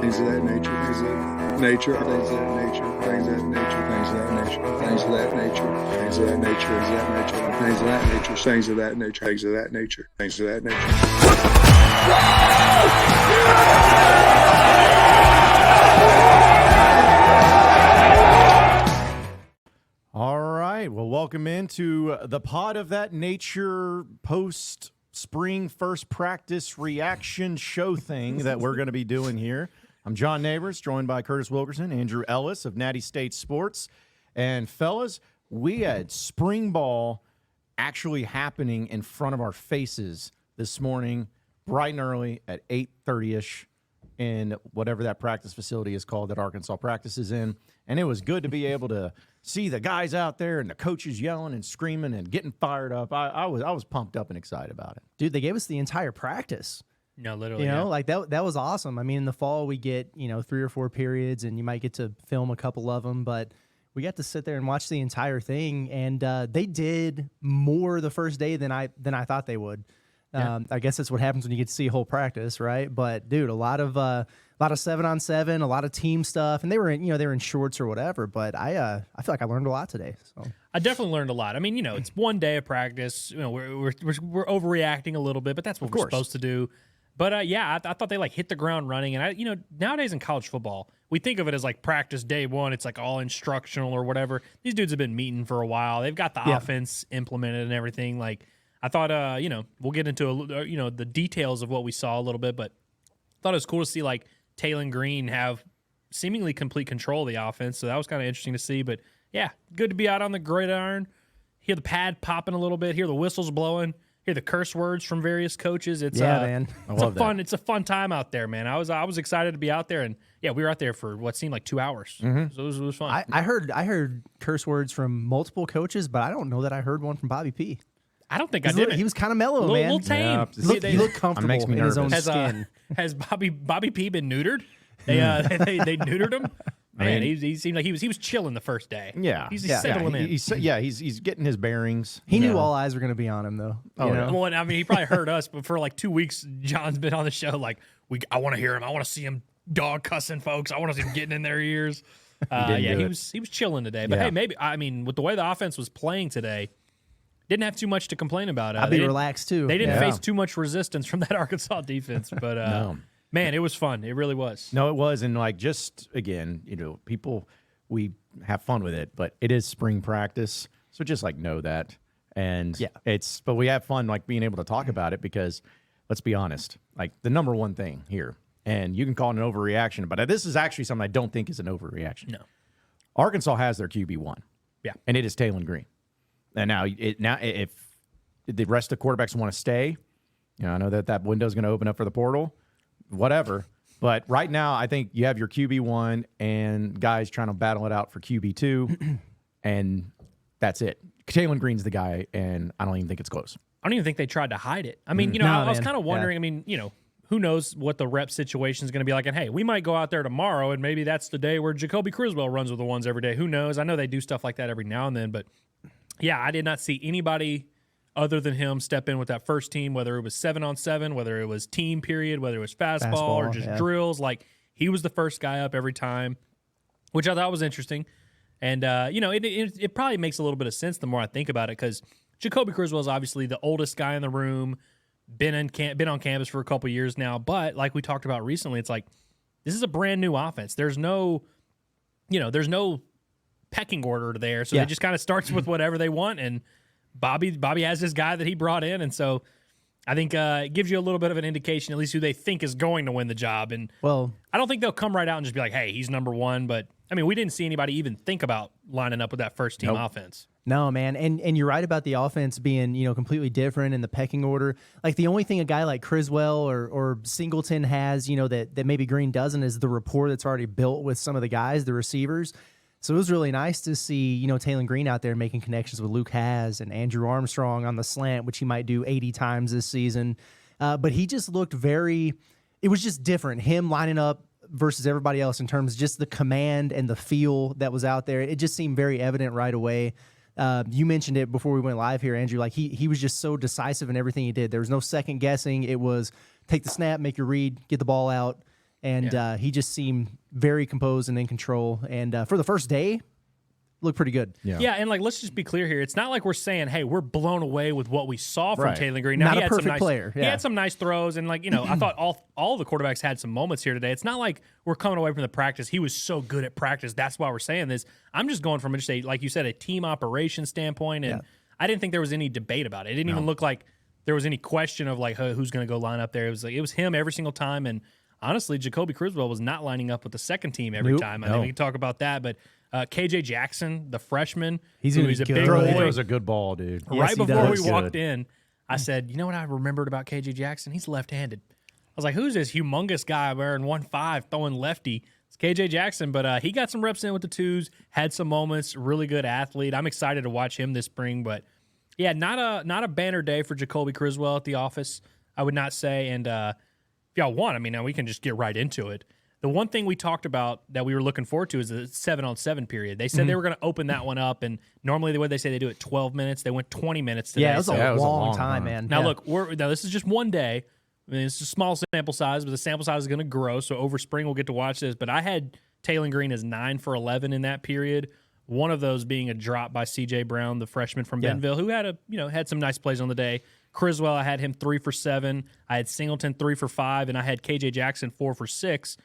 things of that nature, things of that nature, things of that nature, things of that nature, things of that nature, things of that nature, things of that nature, things of that nature, things of that nature, things of that nature, things of that nature, things of that nature. All right. Well, welcome into the Pod of That Nature post-spring first practice reaction show thing that we're going to be doing here. I'm John Nabors, joined by Curtis Wilkerson, Andrew Ellis of Natty State Sports. And, fellas, we had spring ball actually happening in front of our faces this morning, bright and early at 8:30-ish in whatever that practice facility is called that Arkansas practices in. And it was good to be able to see the guys out there and the coaches yelling and screaming and getting fired up. I was pumped up and excited about it. Dude, they gave us the entire practice. No, literally. Like that was awesome. I mean, in the fall we get, 3 or 4 periods and you might get to film a couple of them, but we got to sit there and watch the entire thing, and they did more the first day than I thought they would. Yeah. I guess that's what happens when you get to see a whole practice, right? But dude, a lot of 7-on-7, a lot of team stuff, and they were in shorts or whatever. But I feel like I learned a lot today. So I definitely learned a lot. I mean, it's one day of practice. We're overreacting a little bit, but that's what we're supposed to do. But I thought they hit the ground running. And nowadays in college football, we think of it as practice day one. It's all instructional or whatever. These dudes have been meeting for a while. They've got the offense implemented and everything. I thought, we'll get into the details of what we saw a little bit, but I thought it was cool to see Taylon Green have seemingly complete control of the offense. So that was kind of interesting to see. But yeah, good to be out on the gridiron. Hear the pad popping a little bit. Hear the whistles blowing. Hear the curse words from various coaches. It's man. It's a fun time out there, man. I was excited to be out there, and yeah, we were out there for what seemed like 2 hours. Mm-hmm. So it was fun. I heard curse words from multiple coaches, but I don't know that I heard one from Bobby P. I don't think I did. He was kind of mellow, man. Little tame. Yeah, he looked comfortable in his own skin. Has Bobby P been neutered? They neutered him. Man, he seemed like he was chilling the first day. Yeah, he's settling in. He's getting his bearings. He knew all eyes were going to be on him, though. Well, I mean, he probably heard us, but for 2 weeks, John's been on the show. I want to hear him. I want to see him dog cussing folks. I want to see him getting in their ears. He was chilling today. But hey, maybe with the way the offense was playing today, didn't have too much to complain about. I'd be relaxed too. They didn't face too much resistance from that Arkansas defense, but no. Man, it was fun. It really was. No, it was. And just again, people, we have fun with it, but it is spring practice. So just know that. And but we have fun being able to talk about it because let's be honest, the number one thing here, and you can call it an overreaction, but this is actually something I don't think is an overreaction. No. Arkansas has their QB1. Yeah. And it is Taylon Green. And now if the rest of the quarterbacks want to stay, I know that window is going to open up for the portal. Whatever. But right now, I think you have your QB1 and guys trying to battle it out for QB2, and that's it. Taylon Green's the guy, and I don't even think it's close. I don't even think they tried to hide it. I mean, I was kind of wondering, who knows what the rep situation is going to be like. And, hey, we might go out there tomorrow, and maybe that's the day where Jacoby Criswell runs with the ones every day. Who knows? I know they do stuff like that every now and then, but, yeah, I did not see anybody other than him step in with that first team, whether it was 7-on-7, whether it was team period, whether it was fastball or just drills. He was the first guy up every time, which I thought was interesting. And, it probably makes a little bit of sense the more I think about it because Jacoby Criswell is obviously the oldest guy in the room, been on campus for a couple years now. But like we talked about recently, it's this is a brand new offense. There's no pecking order there. So it just kind of starts with whatever they want. And Bobby has this guy that he brought in, and so I think it gives you a little bit of an indication, at least who they think is going to win the job. And I don't think they'll come right out and just be like, "Hey, he's number one." But I mean, we didn't see anybody even think about lining up with that first team offense. No, man, and you're right about the offense being completely different in the pecking order. The only thing a guy like Criswell or Singleton has, that maybe Green doesn't, is the rapport that's already built with some of the guys, the receivers. So it was really nice to see, Taylon Green out there making connections with Luke Haas and Andrew Armstrong on the slant, which he might do 80 times this season. But he just looked it was just different. Him lining up versus everybody else in terms of just the command and the feel that was out there. It just seemed very evident right away. You mentioned it before we went live here, Andrew. He was just so decisive in everything he did. There was no second guessing. It was take the snap, make your read, get the ball out. and he just seemed very composed and in control. And for the first day, looked pretty good. Yeah, and like let's just be clear here. It's not like we're saying, "Hey, we're blown away with what we saw from Taylor Green." Now, not a perfect player. He had some nice throws, and I thought all the quarterbacks had some moments here today. It's not like we're coming away from the practice. He was so good at practice. That's why we're saying this. I'm just going from just like you said, a team operation standpoint, and I didn't think there was any debate about it. It didn't even look like there was any question of like who's going to go line up there. It was him every single time, and honestly, Jacoby Criswell was not lining up with the second team every time. I think we can talk about that, but. KJ Jackson, the freshman, he's a big boy. He throws a good ball, dude. Right before we walked in, I said, you know what I remembered about KJ Jackson? He's left-handed. I was like, who's this humongous guy wearing 1.5 throwing lefty? It's KJ Jackson, but he got some reps in with the twos, had some moments, really good athlete. I'm excited to watch him this spring, but yeah, not a banner day for Jacoby Criswell at the office, I would not say. And if y'all want, now we can just get right into it. The one thing we talked about that we were looking forward to is the 7-on-7 period. They said they were going to open that one up, and normally the way they say they do it 12 minutes, they went 20 minutes today. Yeah, it was a long time, man. Now, look, this is just one day. It's a small sample size, but the sample size is going to grow, so over spring we'll get to watch this. But I had Taylor Green as 9 for 11 in that period, one of those being a drop by C.J. Brown, the freshman from Bentonville, who had had some nice plays on the day. Criswell, I had him 3 for 7. I had Singleton 3 for 5, and I had K.J. Jackson 4 for 6.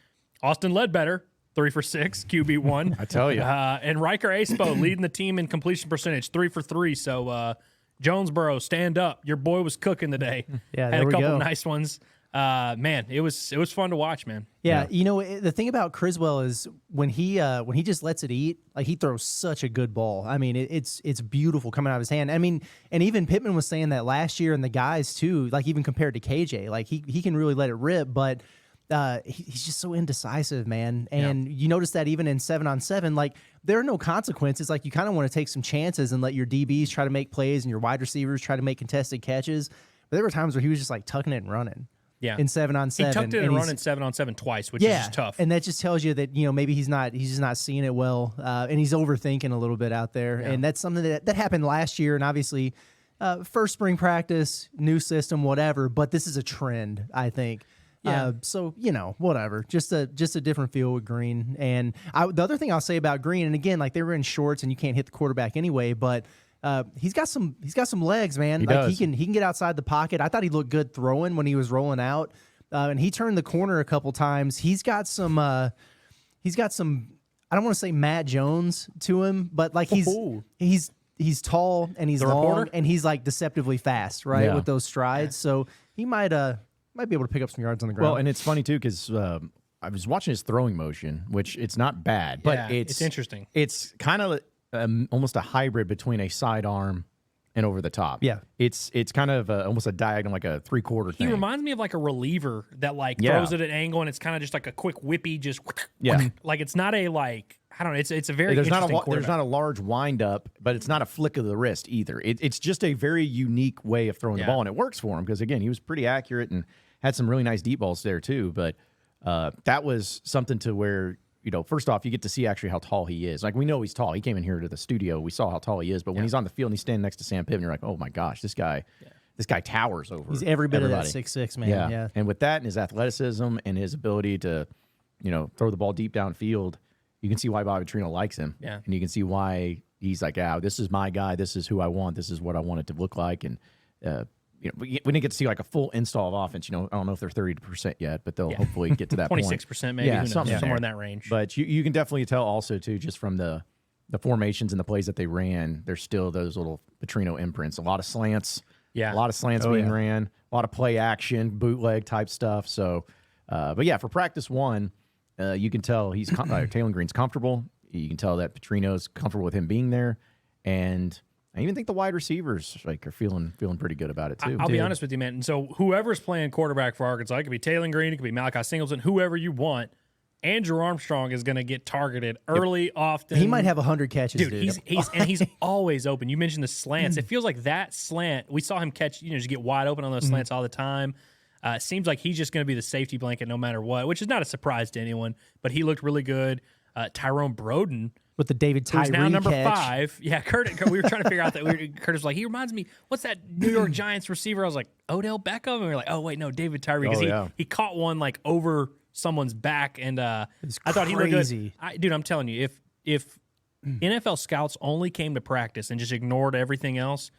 Austin Ledbetter, 3 for 6, QB1. I tell you. And Riker Aspo leading the team in completion percentage, 3 for 3. So Jonesboro, stand up. Your boy was cooking today. Yeah, had a couple nice ones. Man, it was fun to watch, man. Yeah, the thing about Criswell is when he just lets it eat, like he throws such a good ball. It's beautiful coming out of his hand. And even Pittman was saying that last year, and the guys too, like even compared to KJ, like he can really let it rip, but he's just so indecisive, man. And you notice that even in 7-on-7, like there are no consequences. Like you kind of want to take some chances and let your DBs try to make plays and your wide receivers try to make contested catches. But there were times where he was just like tucking it and running. Yeah. In 7-on-7. He tucked it and run in 7-on-7 twice, which is just tough. And that just tells you that, maybe he's just not seeing it well. And he's overthinking a little bit out there. Yeah. And that's something that happened last year. And obviously, first spring practice, new system, whatever. But this is a trend, I think. Yeah. So, whatever. Just a different feel with Green. And the other thing I'll say about Green, and again, like they were in shorts and you can't hit the quarterback anyway, but he's got some legs, man. He can get outside the pocket. I thought he looked good throwing when he was rolling out. And he turned the corner a couple times. He's got some I don't want to say Matt Jones to him, but like he's tall and he's long and he's like deceptively fast, right? With those strides. Yeah. So he might be able to pick up some yards on the ground. Well, and it's funny too because I was watching his throwing motion, which it's not bad, but it's interesting. It's kind of almost a hybrid between a sidearm and over the top. Yeah, it's kind of almost a diagonal, like a 3/4 thing. He reminds me of like a reliever that throws it at an angle, and it's kind of just like a quick whippy, just like it's not a I don't know. It's a very interesting quarterback. There's not a large wind up, but it's not a flick of the wrist either. It's just a very unique way of throwing the ball, and it works for him because again, he was pretty accurate and had some really nice deep balls there too. But that was something to where first off, you get to see actually how tall he is. Like we know he's tall. He came in here to the studio. We saw how tall he is. But when he's on the field and he's standing next to Sam Pittman, you're like, oh my gosh, this guy towers over. He's every bit everybody. of that 6'6", man. Yeah. And with that and his athleticism and his ability to, throw the ball deep downfield, you can see why Bobby Petrino likes him. Yeah. And you can see why he's like, this is my guy. This is who I want. This is what I want it to look like. And, we didn't get to see like a full install of offense. I don't know if they're 30% yet, but they'll hopefully get to that 26% maybe. Yeah, somewhere in that range. But you can definitely tell also too, just from the formations and the plays that they ran, there's still those little Petrino imprints. A lot of slants. Yeah. A lot of slants being ran. A lot of play action, bootleg type stuff. So, but yeah, for practice one, you can tell Taylor Green's comfortable. You can tell that Petrino's comfortable with him being there, and I even think the wide receivers are feeling pretty good about it too. I'll be honest with you, man. And so whoever's playing quarterback for Arkansas, it could be Taylor Green, it could be Malachi Singleton, whoever you want. Andrew Armstrong is going to get targeted early, often. He might have 100 catches, dude. He's always open. You mentioned the slants. It feels like that slant. We saw him catch, just get wide open on those slants all the time. It seems like he's just going to be the safety blanket no matter what, which is not a surprise to anyone, but he looked really good. Tyrone Broden. With the David Tyree who's now number catch. 5. Yeah, we were trying to figure out that. Curtis was like, he reminds me, what's that New York Giants receiver? I was like, Odell Beckham? And we were like, oh, wait, no, David Tyree. Because he caught one like over someone's back, and I thought he looked good. Dude, I'm telling you, if NFL scouts only came to practice and just ignored everything else,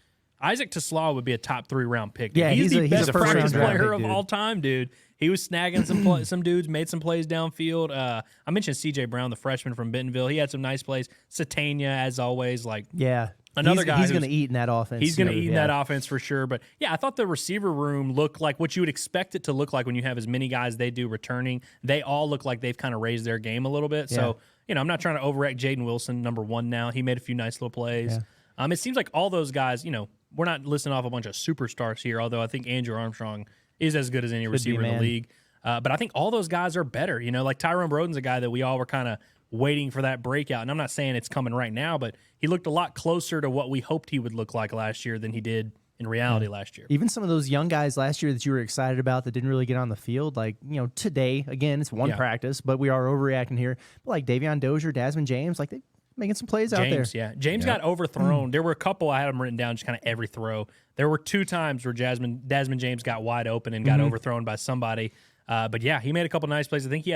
Isaac TeSlaa would be a top 3 round pick. Dude. Yeah, he's the best practice player pick, of all time, dude. He was snagging some dudes, made some plays downfield. I mentioned C.J. Brown, the freshman from Bentonville. He had some nice plays. Satania, as always, another guy. He's going to eat in that offense. He's going to eat in that offense for sure. But yeah, I thought the receiver room looked like what you would expect it to look like when you have as many guys they do returning. They all look like they've kind of raised their game a little bit. Yeah. So, I'm not trying to overact Jaden Wilson, number 1 now. He made a few nice little plays. Yeah. It seems like all those guys, we're not listing off a bunch of superstars here, although I think Andrew Armstrong is as good as any receiver in the league. But I think all those guys are better. Like Tyrone Broden's a guy that we all were kind of waiting for that breakout. And I'm not saying it's coming right now, but he looked a lot closer to what we hoped he would look like last year than he did in reality last year. Even some of those young guys last year that you were excited about that didn't really get on the field, today, again, it's one practice, but we are overreacting here. But like Davion Dozier, Desmond James, they making some plays out there. Yeah. James got overthrown. There were a couple, I had them written down, just kind of every throw. There were 2 times where Desmond James got wide open and got overthrown by somebody. But yeah, he made a couple nice plays. I think he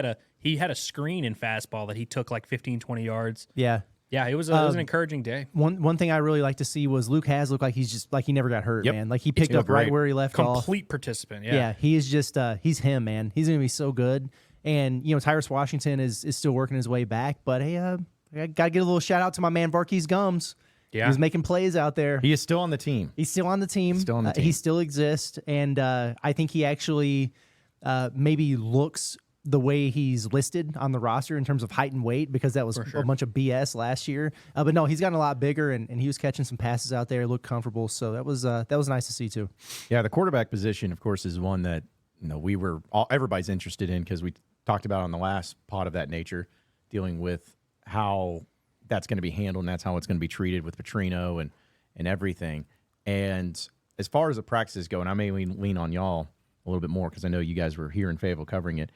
had a screen in fastball that he took like 15, 20 yards. Yeah. Yeah, it was an encouraging day. One thing I really like to see was Luke Has looked like he's just he never got hurt, man. Like he picked up right where he left off. Complete participant, Yeah, he is just he's him, man. He's going to be so good. And, Tyrus Washington is still working his way back. But, hey, I got to get a little shout out to my man Barkey's Gums. Yeah. He's making plays out there. He is still on the team. He's still on the team. He still exists. And I think he actually maybe looks the way he's listed on the roster in terms of height and weight, because that was a bunch of BS last year. But no, he's gotten a lot bigger, and he was catching some passes out there, looked comfortable. So that was nice to see too. Yeah, the quarterback position, of course, is one that everybody's interested in, because we talked about on the last pod of that nature, dealing with how that's going to be handled, and that's how it's going to be treated with Petrino and everything. And as far as the practices go, and I may lean on y'all a little bit more because I know you guys were here in Fayetteville covering it.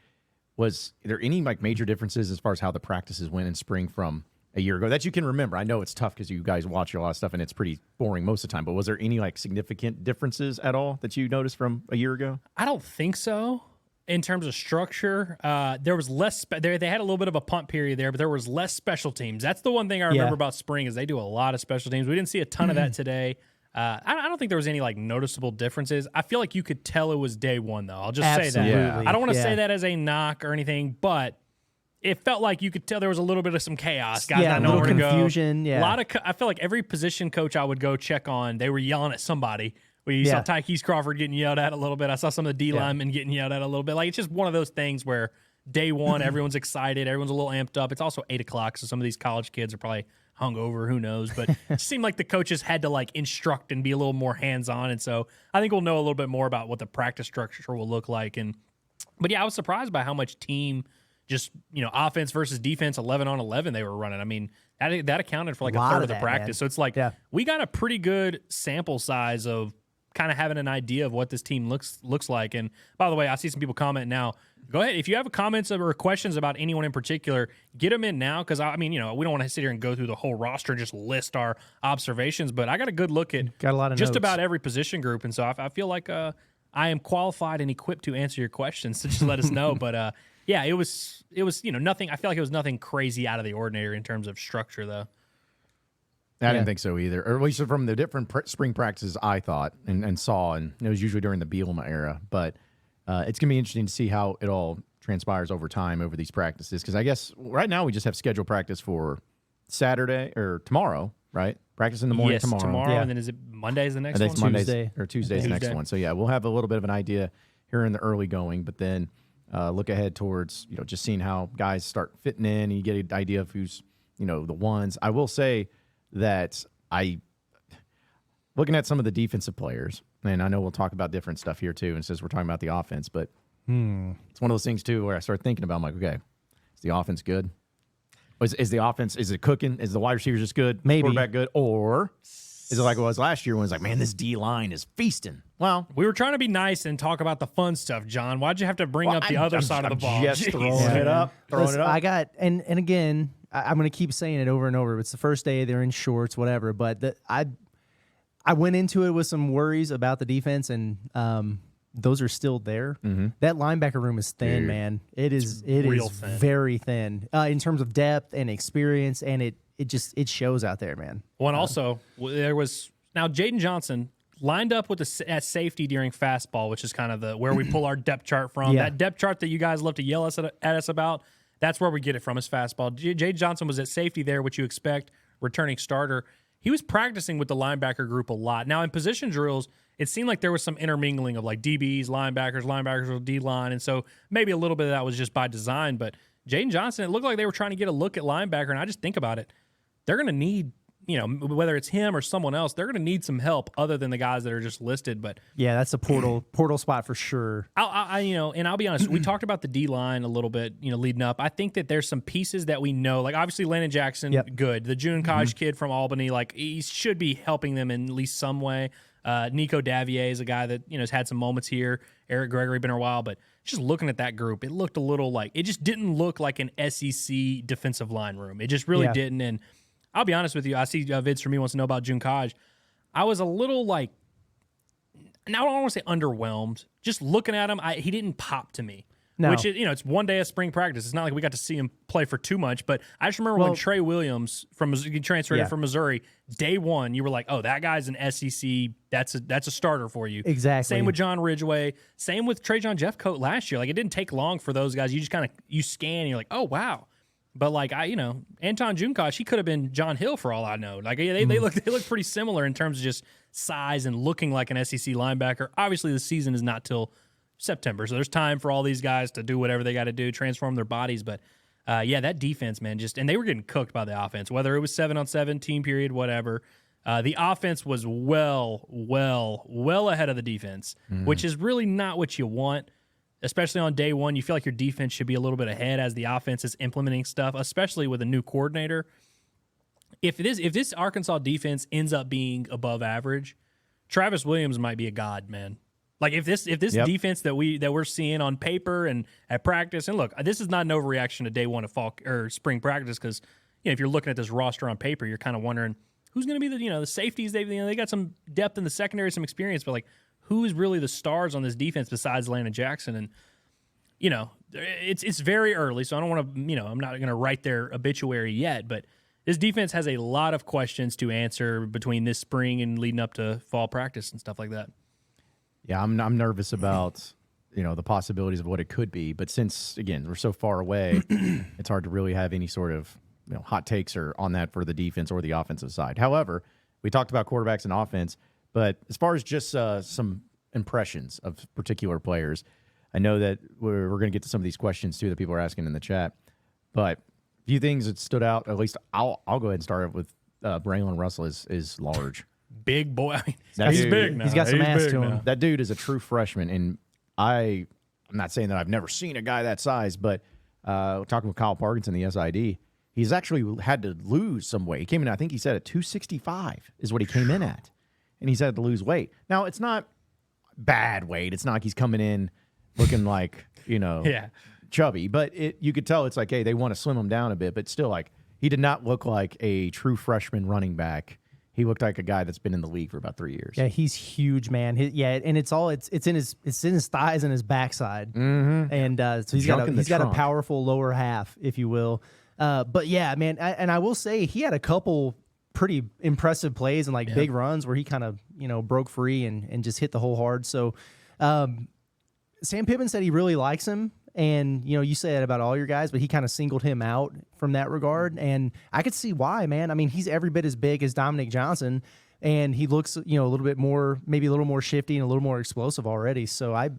Was there any major differences as far as how the practices went in spring from a year ago that you can remember? I know it's tough because you guys watch a lot of stuff and it's pretty boring most of the time, but was there any significant differences at all that you noticed from a year ago? I don't think so. In terms of structure, there was less. They had a little bit of a punt period there, but there was less special teams. That's the one thing I remember about spring is they do a lot of special teams. We didn't see a ton of that today. I don't think there was any noticeable differences. I feel like you could tell it was day one, though. I'll just say that. Yeah. I don't want to say that as a knock or anything, but it felt like you could tell there was a little bit of some chaos. Guys not knowing where to go. Confusion. Yeah, I feel like every position coach I would go check on, they were yelling at somebody. You saw Tykees Crawford getting yelled at a little bit. I saw some of the D linemen getting yelled at a little bit. It's just one of those things where day one, everyone's excited, everyone's a little amped up. It's also 8 o'clock, so some of these college kids are probably hungover, who knows, but it seemed like the coaches had to instruct and be a little more hands-on, and so I think we'll know a little bit more about what the practice structure will look like. But I was surprised by how much team, just offense versus defense, 11 on 11 they were running. I mean, that accounted for a third of the practice. Man. So it's we got a pretty good sample size of kind of having an idea of what this team looks like. And by the way, I see some people comment now. Go ahead. If you have comments or questions about anyone in particular, get them in now, because, we don't want to sit here and go through the whole roster and just list our observations, but I got a good look at a lot of just notes. About every position group, and so I feel like I am qualified and equipped to answer your questions, so just let us know. But, it was nothing. I feel like it was nothing crazy out of the ordinary in terms of structure, though. I didn't think so either, or at least from the different spring practices I thought and saw, and it was usually during the Bielema era. But it's going to be interesting to see how it all transpires over time over these practices, because I guess right now we just have scheduled practice for Saturday or tomorrow, right? Practice in the morning tomorrow. And then is it Monday's the next one? Tuesday's the next one. So, we'll have a little bit of an idea here in the early going, but then look ahead towards, just seeing how guys start fitting in, and you get an idea of who's, the ones. I will say that looking at some of the defensive players, and I know we'll talk about different stuff here too, and since we're talking about the offense, but it's one of those things too where I start thinking about, I'm like, okay, is the offense good? Is the offense, is it cooking? Is the wide receivers just good? Maybe. Quarterback good? Or is it like it was last year when it's like, man, this D-line is feasting? Well, we were trying to be nice and talk about the fun stuff, John. Why'd you have to bring up the other side of the ball? Just throwing it up. I got, and again, I'm going to keep saying it over and over. It's the first day, they're in shorts, whatever. But I went into it with some worries about the defense, and those are still there. That linebacker room is thin, man. It is real thin. Thin. Very thin in terms of depth and experience, and it shows out there, man. Well, and also there was now Jaden Johnson lined up with at safety during fastball, which is kind of where we pull our depth chart from. Yeah. That depth chart that you guys love to yell at us about, that's where we get it from, is fastball. Jaden Johnson was at safety there, which you expect, returning starter. He was practicing with the linebacker group a lot. Now, in position drills, it seemed like there was some intermingling of like DBs, linebackers with D-line, and so maybe a little bit of that was just by design. But Jaden Johnson, it looked like they were trying to get a look at linebacker, and I just think about it. They're going to need, whether it's him or someone else, they're going to need some help other than the guys that are just listed. But yeah, that's a portal spot for sure. I'll be honest. We talked about the D line a little bit, leading up. I think that there's some pieces that we know, like obviously Landon Jackson, good. The June Kaj kid from Albany, like he should be helping them in at least some way. Nico Davier is a guy that has had some moments here. Eric Gregory been a while, but just looking at that group, it looked a little like it just didn't look like an SEC defensive line room. It just really didn't. And I'll be honest with you. I see Vince from me wants to know about June Kaj. I was a little like, now I don't want to say underwhelmed. Just looking at him, he didn't pop to me. No. Which is, it's one day of spring practice. It's not like we got to see him play for too much. But I just remember when Trey Williams transferred in from Missouri, day one, you were like, oh, that guy's an SEC. That's a starter for you. Exactly. Same with John Ridgeway. Same with Trajan Jeffcoat last year. Like it didn't take long for those guys. You just kind of scan and you're like, oh wow. But like Anton Junkosh, he could have been John Hill for all I know. Like they look pretty similar in terms of just size and looking like an SEC linebacker. Obviously, the season is not till September, so there's time for all these guys to do whatever they got to do, transform their bodies. But that defense, man, and they were getting cooked by the offense, whether it was 7-on-7, team period, whatever. The offense was well ahead of the defense, which is really not what you want. Especially on day one, you feel like your defense should be a little bit ahead as the offense is implementing stuff, especially with a new coordinator. If this Arkansas defense ends up being above average, Travis Williams might be a god, man. Like if this defense that we're seeing on paper and at practice, and look, this is not an overreaction to day one of fall or spring practice, because if you're looking at this roster on paper, you're kind of wondering who's going to be the safeties. They got some depth in the secondary, some experience, but like, who's really the stars on this defense besides Landon Jackson? And, it's very early, so I don't want to, I'm not going to write their obituary yet, but this defense has a lot of questions to answer between this spring and leading up to fall practice and stuff like that. Yeah, I'm nervous about, the possibilities of what it could be. But since, again, we're so far away, it's hard to really have any sort of, hot takes or on that for the defense or the offensive side. However, we talked about quarterbacks and offense. But as far as just some impressions of particular players, I know that we're going to get to some of these questions, too, that people are asking in the chat. But a few things that stood out, at least I'll go ahead and start with Braylon Russell is large. Big boy. I mean, he's big now. He's got some ass to him. Now. That dude is a true freshman. And I'm not saying that I've never seen a guy that size, but talking with Kyle Parkinson, the SID, he's actually had to lose some weight. He came in, I think he said at 265 is what he came in at. And he's had to lose weight. Now, it's not bad weight. It's not like he's coming in looking like, chubby. But you could tell it's like, hey, they want to slim him down a bit. But still, like, he did not look like a true freshman running back. He looked like a guy that's been in the league for about 3 years. Yeah, he's huge, man. And it's in his thighs and his backside. Mm-hmm. And so he's got a powerful lower half, if you will. But yeah, man, and I will say he had a couple pretty impressive plays and big runs where he kind of broke free and just hit the hole hard. So Sam Pittman said he really likes him, and you say that about all your guys, but he kind of singled him out from that regard, and I could see why, man. I mean, he's every bit as big as Dominic Johnson, and he looks maybe a little more shifty and a little more explosive already. So I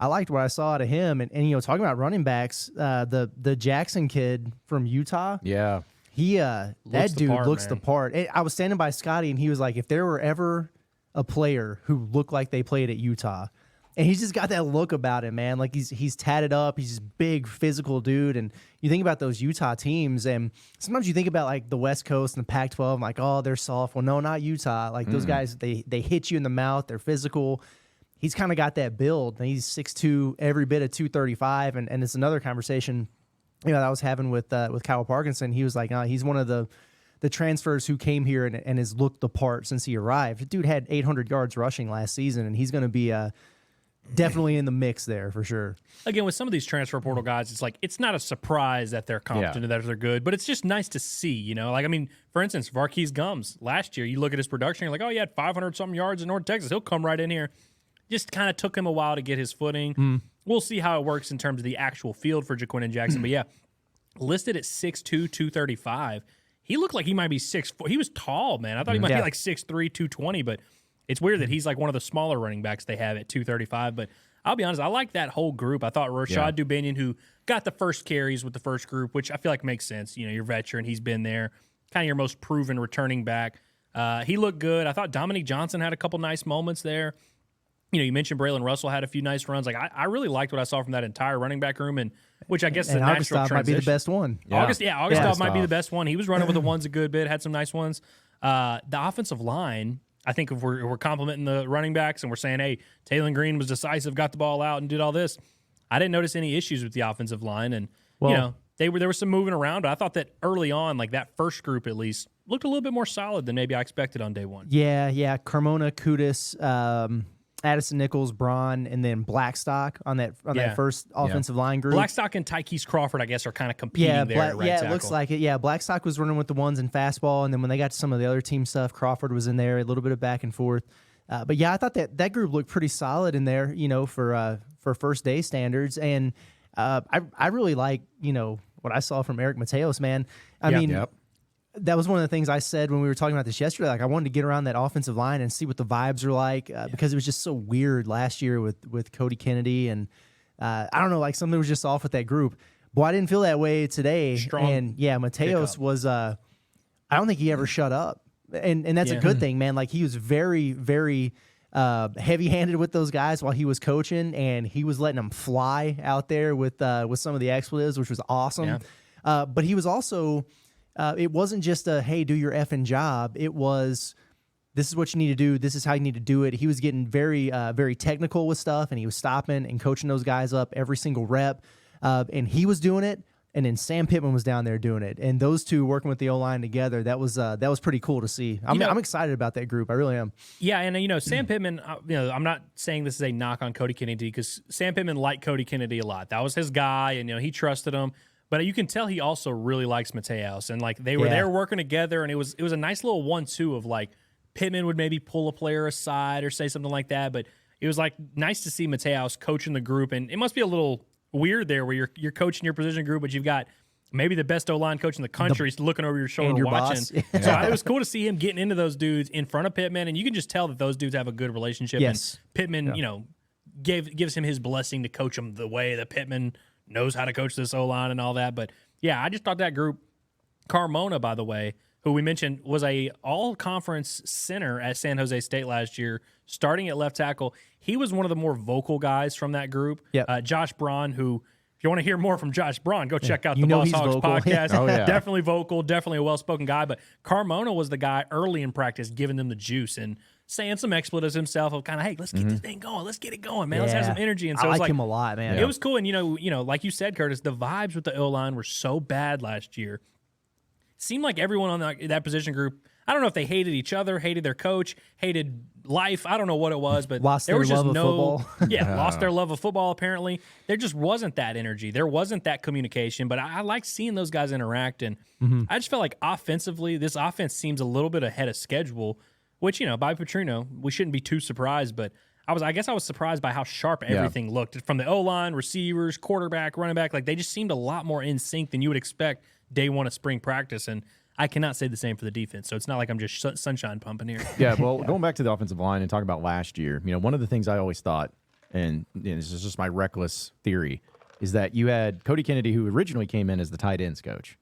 liked what I saw out of him, and talking about running backs, the Jackson kid from Utah, yeah. That dude looks the part. I was standing by Scotty, and he was like, if there were ever a player who looked like they played at Utah, and he's just got that look about him, man. Like he's tatted up. He's just big, physical dude. And you think about those Utah teams, and sometimes you think about like the West Coast and the Pac-12, I'm like, oh, they're soft. Well, no, not Utah. Like those guys, they hit you in the mouth. They're physical. He's kind of got that build. And he's 6'2", every bit of 235. And it's another conversation that I was having with Kyle Parkinson. He was like, he's one of the transfers who came here and has looked the part since he arrived. The dude had 800 yards rushing last season, and he's going to be definitely in the mix there for sure. Again, with some of these transfer portal guys, it's like it's not a surprise that they're competent and that they're good, but it's just nice to see, you know. Like, I mean, for instance, Varkey's Gums last year, you look at his production, you're like, oh, he had 500-something yards in North Texas. He'll come right in here. Just kind of took him a while to get his footing. We'll see how it works in terms of the actual field for Jaquindon Jackson. But, yeah, listed at 6'2", 235. He looked like he might be 6'4". He was tall, man. I thought he might be like 6'3", 220, but it's weird that he's like one of the smaller running backs they have at 235. But I'll be honest, I like that whole group. I thought Rashad Dubinion, who got the first carries with the first group, which I feel like makes sense. You know, you're veteran. He's been there. Kind of your most proven returning back. He looked good. I thought Dominique Johnson had a couple nice moments there. You know, you mentioned Braylon Russell had a few nice runs. Like, I really liked what I saw from that entire running back room, and which I guess is a natural transition. might be the best one. Augustov might be the best one. He was running with the ones a good bit, had some nice ones. The offensive line, I think if we're complimenting the running backs and we're saying, hey, Taylon Green was decisive, got the ball out, and did all this, I didn't notice any issues with the offensive line. And, you know, there was some moving around, but I thought that early on, like that first group at least, looked a little bit more solid than maybe I expected on day one. Yeah. Carmona, Kudus, Addison Nichols, Braun, and then Blackstock on that first offensive line group. Blackstock and Tykees Crawford, I guess, are kind of competing there at right tackle. It looks like it. Yeah, Blackstock was running with the ones in fastball, and then when they got to some of the other team stuff, Crawford was in there, a little bit of back and forth. But yeah, I thought that group looked pretty solid in there, you know, for first day standards. And I really like, you know, what I saw from Eric Mateos, man. I mean, that was one of the things I said when we were talking about this yesterday. Like, I wanted to get around that offensive line and see what the vibes are like because it was just so weird last year with Cody Kennedy. And I don't know, like something was just off with that group. Boy, I didn't feel that way today. Strong and yeah, Mateos was, I don't think he ever shut up. And that's a good thing, man. Like, he was very, very heavy-handed with those guys while he was coaching, and he was letting them fly out there with some of the expletives, which was awesome. Yeah. But he was also... it wasn't just a, hey, do your effing job. It was, this is what you need to do. This is how you need to do it. He was getting very, very technical with stuff, and he was stopping and coaching those guys up every single rep. And he was doing it, and then Sam Pittman was down there doing it. And those two working with the O-line together, that was pretty cool to see. I'm excited about that group. I really am. Yeah, and, you know, Sam Pittman, you know, I'm not saying this is a knock on Cody Kennedy because Sam Pittman liked Cody Kennedy a lot. That was his guy, and, you know, he trusted him. But you can tell he also really likes Mateos, and like they were there working together, and it was a nice little 1-2 of like Pittman would maybe pull a player aside or say something like that, but it was like nice to see Mateos coaching the group, and it must be a little weird there where you're coaching your position group, but you've got maybe the best O-line coach in the country looking over your shoulder your watching. Boss. So it was cool to see him getting into those dudes in front of Pittman, and you can just tell that those dudes have a good relationship. Yes. And Pittman, you know, gives him his blessing to coach him the way that Pittman knows how to coach this O-line and all that. But, yeah, I just thought that group, Carmona, by the way, who we mentioned was a all-conference center at San Jose State last year, starting at left tackle. He was one of the more vocal guys from that group. Yep. Josh Braun, who, if you want to hear more from Josh Braun, go check out the Boss Hogs podcast. Definitely vocal, definitely a well-spoken guy. But Carmona was the guy early in practice giving them the juice and saying some expletives himself of kind of, hey, let's get this thing going. Let's get it going, man. Let's have some energy. And so I like him a lot, man. It was cool. And, you know, like you said, Curtis, the vibes with the O-line were so bad last year. It seemed like everyone on that position group, I don't know if they hated each other, hated their coach, hated life. I don't know what it was, but lost there was their just love of football. Lost their love of football, apparently. There just wasn't that energy. There wasn't that communication, but I like seeing those guys interact. And I just felt like offensively, this offense seems a little bit ahead of schedule, which, you know, by Petrino, we shouldn't be too surprised, but I guess I was surprised by how sharp everything looked from the O-line, receivers, quarterback, running back. Like, they just seemed a lot more in sync than you would expect day one of spring practice. And I cannot say the same for the defense. So it's not like I'm just sunshine pumping here. Yeah, well, going back to the offensive line and talking about last year, you know, one of the things I always thought, and this is just my reckless theory, is that you had Cody Kennedy, who originally came in as the tight ends coach.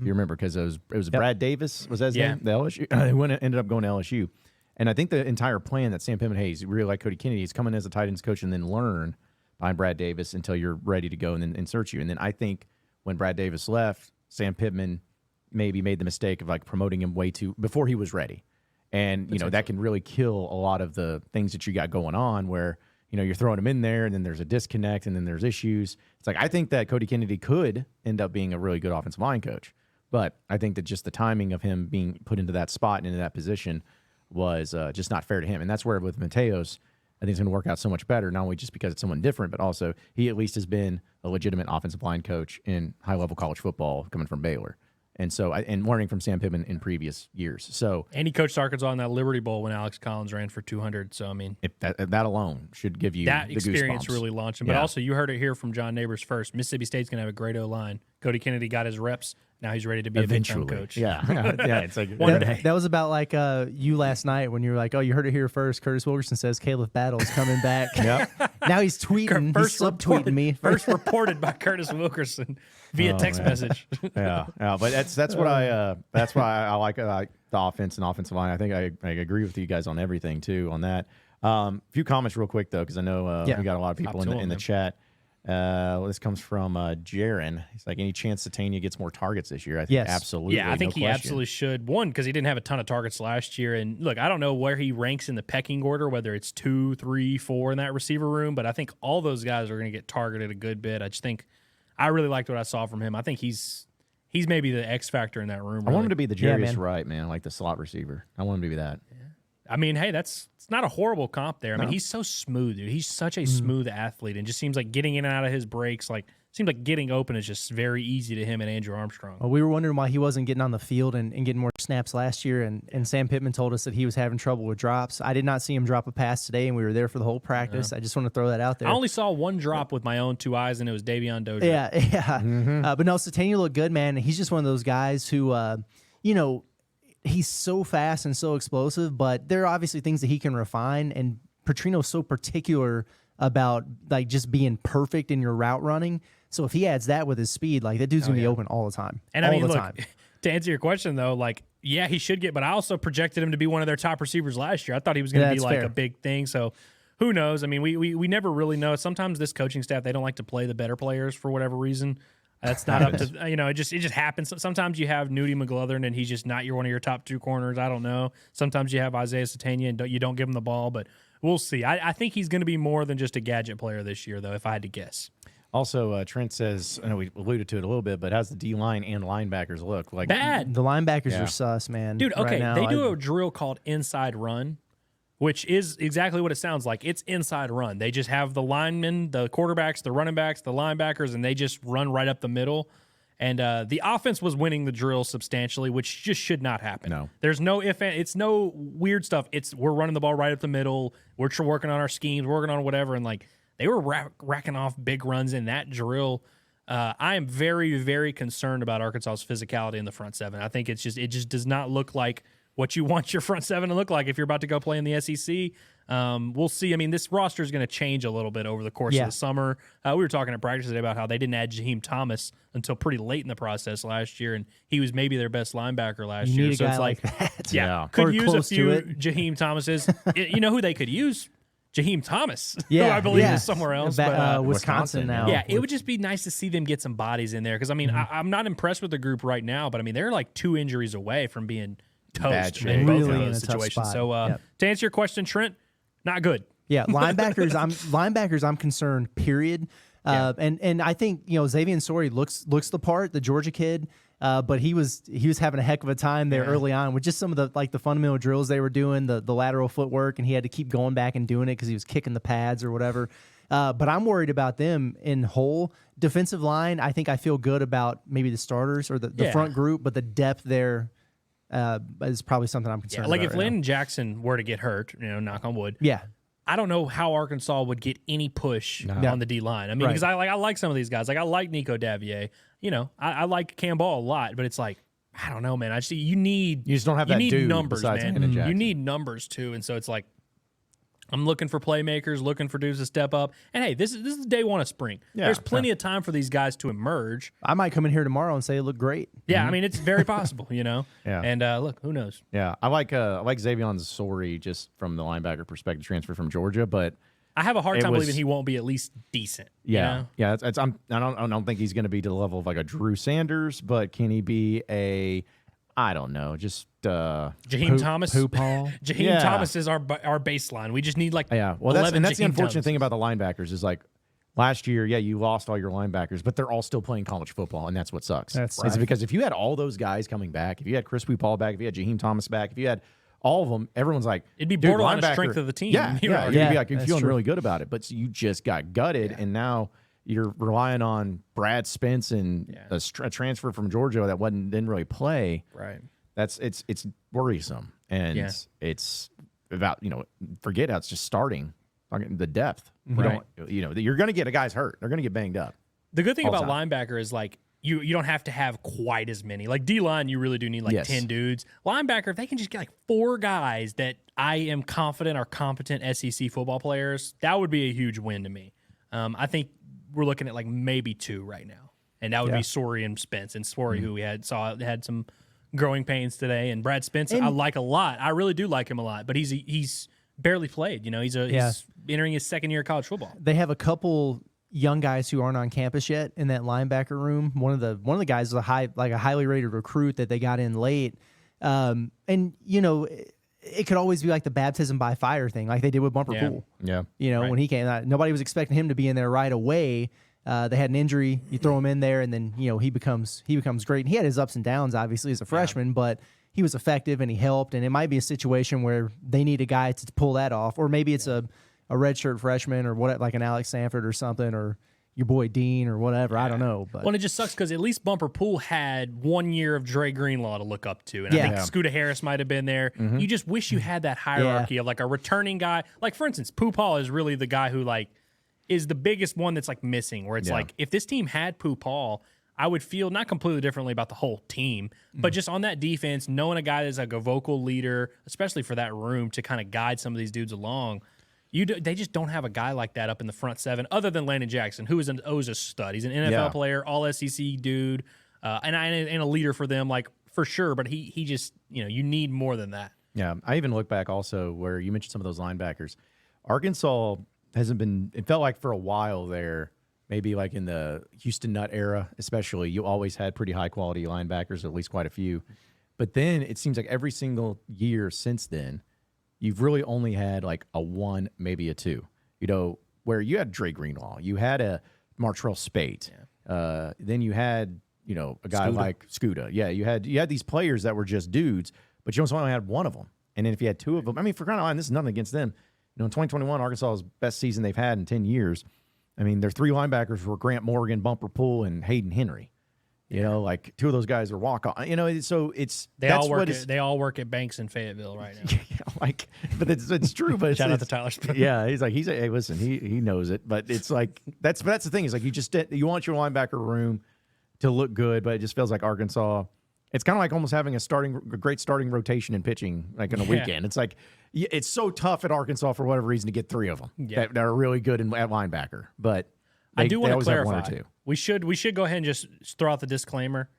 You remember, because it was Brad Davis, was that his name? The LSU, who ended up going to LSU. And I think the entire plan that Sam Pittman, hey, really like Cody Kennedy, he's coming as a tight ends coach and then learn behind Brad Davis until you're ready to go and then insert you. And then I think when Brad Davis left, Sam Pittman maybe made the mistake of like promoting him way too before he was ready. And, you know, that can really kill a lot of the things that you got going on where, you know, you're throwing him in there and then there's a disconnect and then there's issues. It's like, I think that Cody Kennedy could end up being a really good offensive line coach. But I think that just the timing of him being put into that spot and into that position was just not fair to him. And that's where with Mateos, I think it's going to work out so much better, not only just because it's someone different, but also he at least has been a legitimate offensive line coach in high-level college football coming from Baylor. And so, and learning from Sam Pittman in previous years. So, and he coached Arkansas in that Liberty Bowl when Alex Collins ran for 200. So, I mean, if that alone should give you that the experience goosebumps. really launched him. But also, you heard it here from John Nabors first. Mississippi State's going to have a great O-line. Cody Kennedy got his reps. Now he's ready to be Eventually. a big-time coach. Yeah, yeah. It's like One day. That was about like you last night when you were like, oh, you heard it here first. Curtis Wilkerson says Caleb Battle's coming back. Yep. Now he's tweeting. He's subtweeting me. First reported by Curtis Wilkerson via text message. yeah. But that's what that's why I like the offense and offensive line. I think I agree with you guys on everything too on that. Few comments real quick though, because I know we got a lot of people in the chat. This comes from Jaron. He's like, any chance Satania gets more targets this year? I think Yes. absolutely. Yeah, I think no he question. absolutely should. One, because he didn't have a ton of targets last year. And look, I don't know where he ranks in the pecking order, whether it's 2, 3, 4 in that receiver room, but I think all those guys are going to get targeted a good bit. I just think I really liked what I saw from him. I think he's maybe the X factor in that room. I want him to be the Jarius man. Wright, man, like the slot receiver. I want him to be that. I mean, hey, it's not a horrible comp there. I mean, he's so smooth, dude. He's such a smooth athlete, and just seems like getting in and out of his breaks, like seems like getting open is just very easy to him and Andrew Armstrong. Well, we were wondering why he wasn't getting on the field and getting more snaps last year, and Sam Pittman told us that he was having trouble with drops. I did not see him drop a pass today, and we were there for the whole practice. I just want to throw that out there. I only saw one drop with my own 2 eyes, and it was Davion Dozier. Yeah. But no, Satania looked good, man. He's just one of those guys who, he's so fast and so explosive, but there are obviously things that he can refine. And Petrino's so particular about like just being perfect in your route running. So if he adds that with his speed, like that dude's gonna be open all the time. And all I mean, the look, time. to answer your question though, like, yeah, he should get, but I also projected him to be one of their top receivers last year. I thought he was going to be that's like fair. a big thing. So who knows? I mean, we never really know. Sometimes this coaching staff, they don't like to play the better players for whatever reason. That's not up to, it just happens. Sometimes you have Nudie McGlothern and he's just not one of your top 2 corners. I don't know. Sometimes you have Isaiah Satania and you don't give him the ball, but we'll see. I think he's going to be more than just a gadget player this year, though, if I had to guess. Also, Trent says, I know we alluded to it a little bit, but how's the D-line and linebackers look? Like Bad. The linebackers Yeah. are sus, man. Dude, okay, right now. they do a drill called inside run, which is exactly what it sounds like. It's inside run. They just have the linemen, the quarterbacks, the running backs, the linebackers, and they just run right up the middle. And the offense was winning the drill substantially, which just should not happen. No. There's no it's no weird stuff. We're running the ball right up the middle. We're working on our schemes, working on whatever, and like they were racking off big runs in that drill. I am very, very concerned about Arkansas's physicality in the front seven. I think it just does not look like what you want your front seven to look like if you're about to go play in the SEC. We'll see. I mean, this roster is going to change a little bit over the course of the summer. We were talking at practice today about how they didn't add Jaheim Thomas until pretty late in the process last year, and he was maybe their best linebacker last You year. need a So guy it's like that. Yeah. could Or use a close to few it. Jaheim Thomases. You know who they could use? Jaheim Thomas, Yeah, who I believe yeah. is somewhere else. Wisconsin Wisconsin, now. Yeah, it would just be nice to see them get some bodies in there because, I mean, I'm not impressed with the group right now, but, I mean, they're like 2 injuries away from being Bad toast shape. in both Really of in those a tough situations. spot. So, Yep. to answer your question, Trent, not good. Yeah, linebackers. I'm concerned. Period. And I think Xavier Sori looks the part, the Georgia kid. But he was having a heck of a time there early on with just some of the fundamental drills they were doing, the lateral footwork, and he had to keep going back and doing it because he was kicking the pads or whatever. But I'm worried about them in whole defensive line. I think I feel good about maybe the starters or the front group, but the depth there is probably something I'm concerned Like about. if Landon Jackson were to get hurt, knock on wood. Yeah. I don't know how Arkansas would get any push on the D line. I mean, because I like some of these guys. Like I like Nico Davier. I like Cam Ball a lot, but it's like I don't know, man. You just don't have that dude numbers, besides man. Landon Jackson. You need numbers too, and so it's like I'm looking for playmakers, looking for dudes to step up. And hey, this is day one of spring. Yeah, There's plenty of time for these guys to emerge. I might come in here tomorrow and say it looked great. Yeah, I mean it's very possible, Yeah. And look, who knows? Yeah, I like Xavier Sori just from the linebacker perspective, transfer from Georgia, but I have a hard time was- believing he won't be at least decent. yeah, I don't think he's going to be to the level of like a Drew Sanders, but can he be I don't know, just Jaheim Thomas. Paul. Jaheim Thomas is our baseline. We just need like yeah. Well, 11 that's the Jaheim unfortunate Thomases. thing about the linebackers is like last year, you lost all your linebackers, but they're all still playing college football, and that's what sucks. That's It's right. because if you had all those guys coming back, if you had Chris Paul back, if you had Jaheim Thomas back, if you had all of them, everyone's like, it'd be dude, borderline the linebacker- strength of the team. Yeah, You're yeah, right. you'd be like, you're that's feeling true. really good about it, but you just got gutted, and now you're relying on Brad Spence and a transfer from Georgia that didn't really play. Right. It's worrisome, and it's about forget how it's just starting. The depth, Right. you're going to get guys hurt. They're going to get banged up. The good thing all the about linebacker is like you don't have to have quite as many. Like D-line, you really do need like 10 dudes. Linebacker, if they can just get like 4 guys that I am confident are competent SEC football players, that would be a huge win to me. I think we're looking at like maybe 2 right now, and that would be Sori and Spence. And Sori, who we had some growing pains today, and Brad Spence, I like a lot. I really do like him a lot, but he's barely played. He's entering his second year of college football. They have a couple young guys who aren't on campus yet in that linebacker room. One of the guys is a highly rated recruit that they got in late. And it could always be like the baptism by fire thing, like they did with Bumper Pool. Yeah. When he came out, nobody was expecting him to be in there right away. They had an injury. You throw him in there, and then he becomes great. And he had his ups and downs, obviously, as a freshman, but he was effective and he helped. And it might be a situation where they need a guy to pull that off, or maybe it's a redshirt freshman or what, like an Alex Sanford or something, or your boy Dean or whatever. I don't know. But it just sucks because at least Bumper Pool had 1 year of Dre Greenlaw to look up to. And I think Scooter Harris might have been there. You just wish you had that hierarchy of like a returning guy. Like, for instance, Pooh Paul is really the guy who like is the biggest one that's like missing, where it's like if this team had Pooh Paul, I would feel not completely differently about the whole team, but just on that defense, knowing a guy that's like a vocal leader, especially for that room to kind of guide some of these dudes along. They just don't have a guy like that up in the front 7, other than Landon Jackson, who is a stud. He's an NFL player, all SEC dude, and a leader for them, like for sure. But he just you need more than that. Yeah, I even look back also where you mentioned some of those linebackers. Arkansas hasn't been. It felt like for a while there, maybe like in the Houston Nutt era, especially, you always had pretty high quality linebackers, at least quite a few. But then it seems like every single year since then, you've really only had like a 1, maybe a 2, where you had Dre Greenlaw, you had a Martrell Spate, then you had, a guy like Scuda. Yeah, you had these players that were just dudes, but you also only had 1 of them. And then if you had 2 of them, I mean, for crying out loud, this is nothing against them. In 2021, Arkansas's best season they've had in 10 years. I mean, their 3 linebackers were Grant Morgan, Bumper Pool, and Hayden Henry. Like 2 of those guys are walk on. So it's they all work at Banks in Fayetteville right now. But it's true. But shout out to Tyler Smith. Yeah, hey, listen, he knows it. But it's like that's the thing. Is like you want your linebacker room to look good, but it just feels like Arkansas. It's kind of like almost having a great starting rotation in pitching, like in a weekend. It's like it's so tough at Arkansas for whatever reason to get 3 of them that are really good at linebacker, but. I do want to clarify. 1 or 2. We should go ahead and just throw out the disclaimer.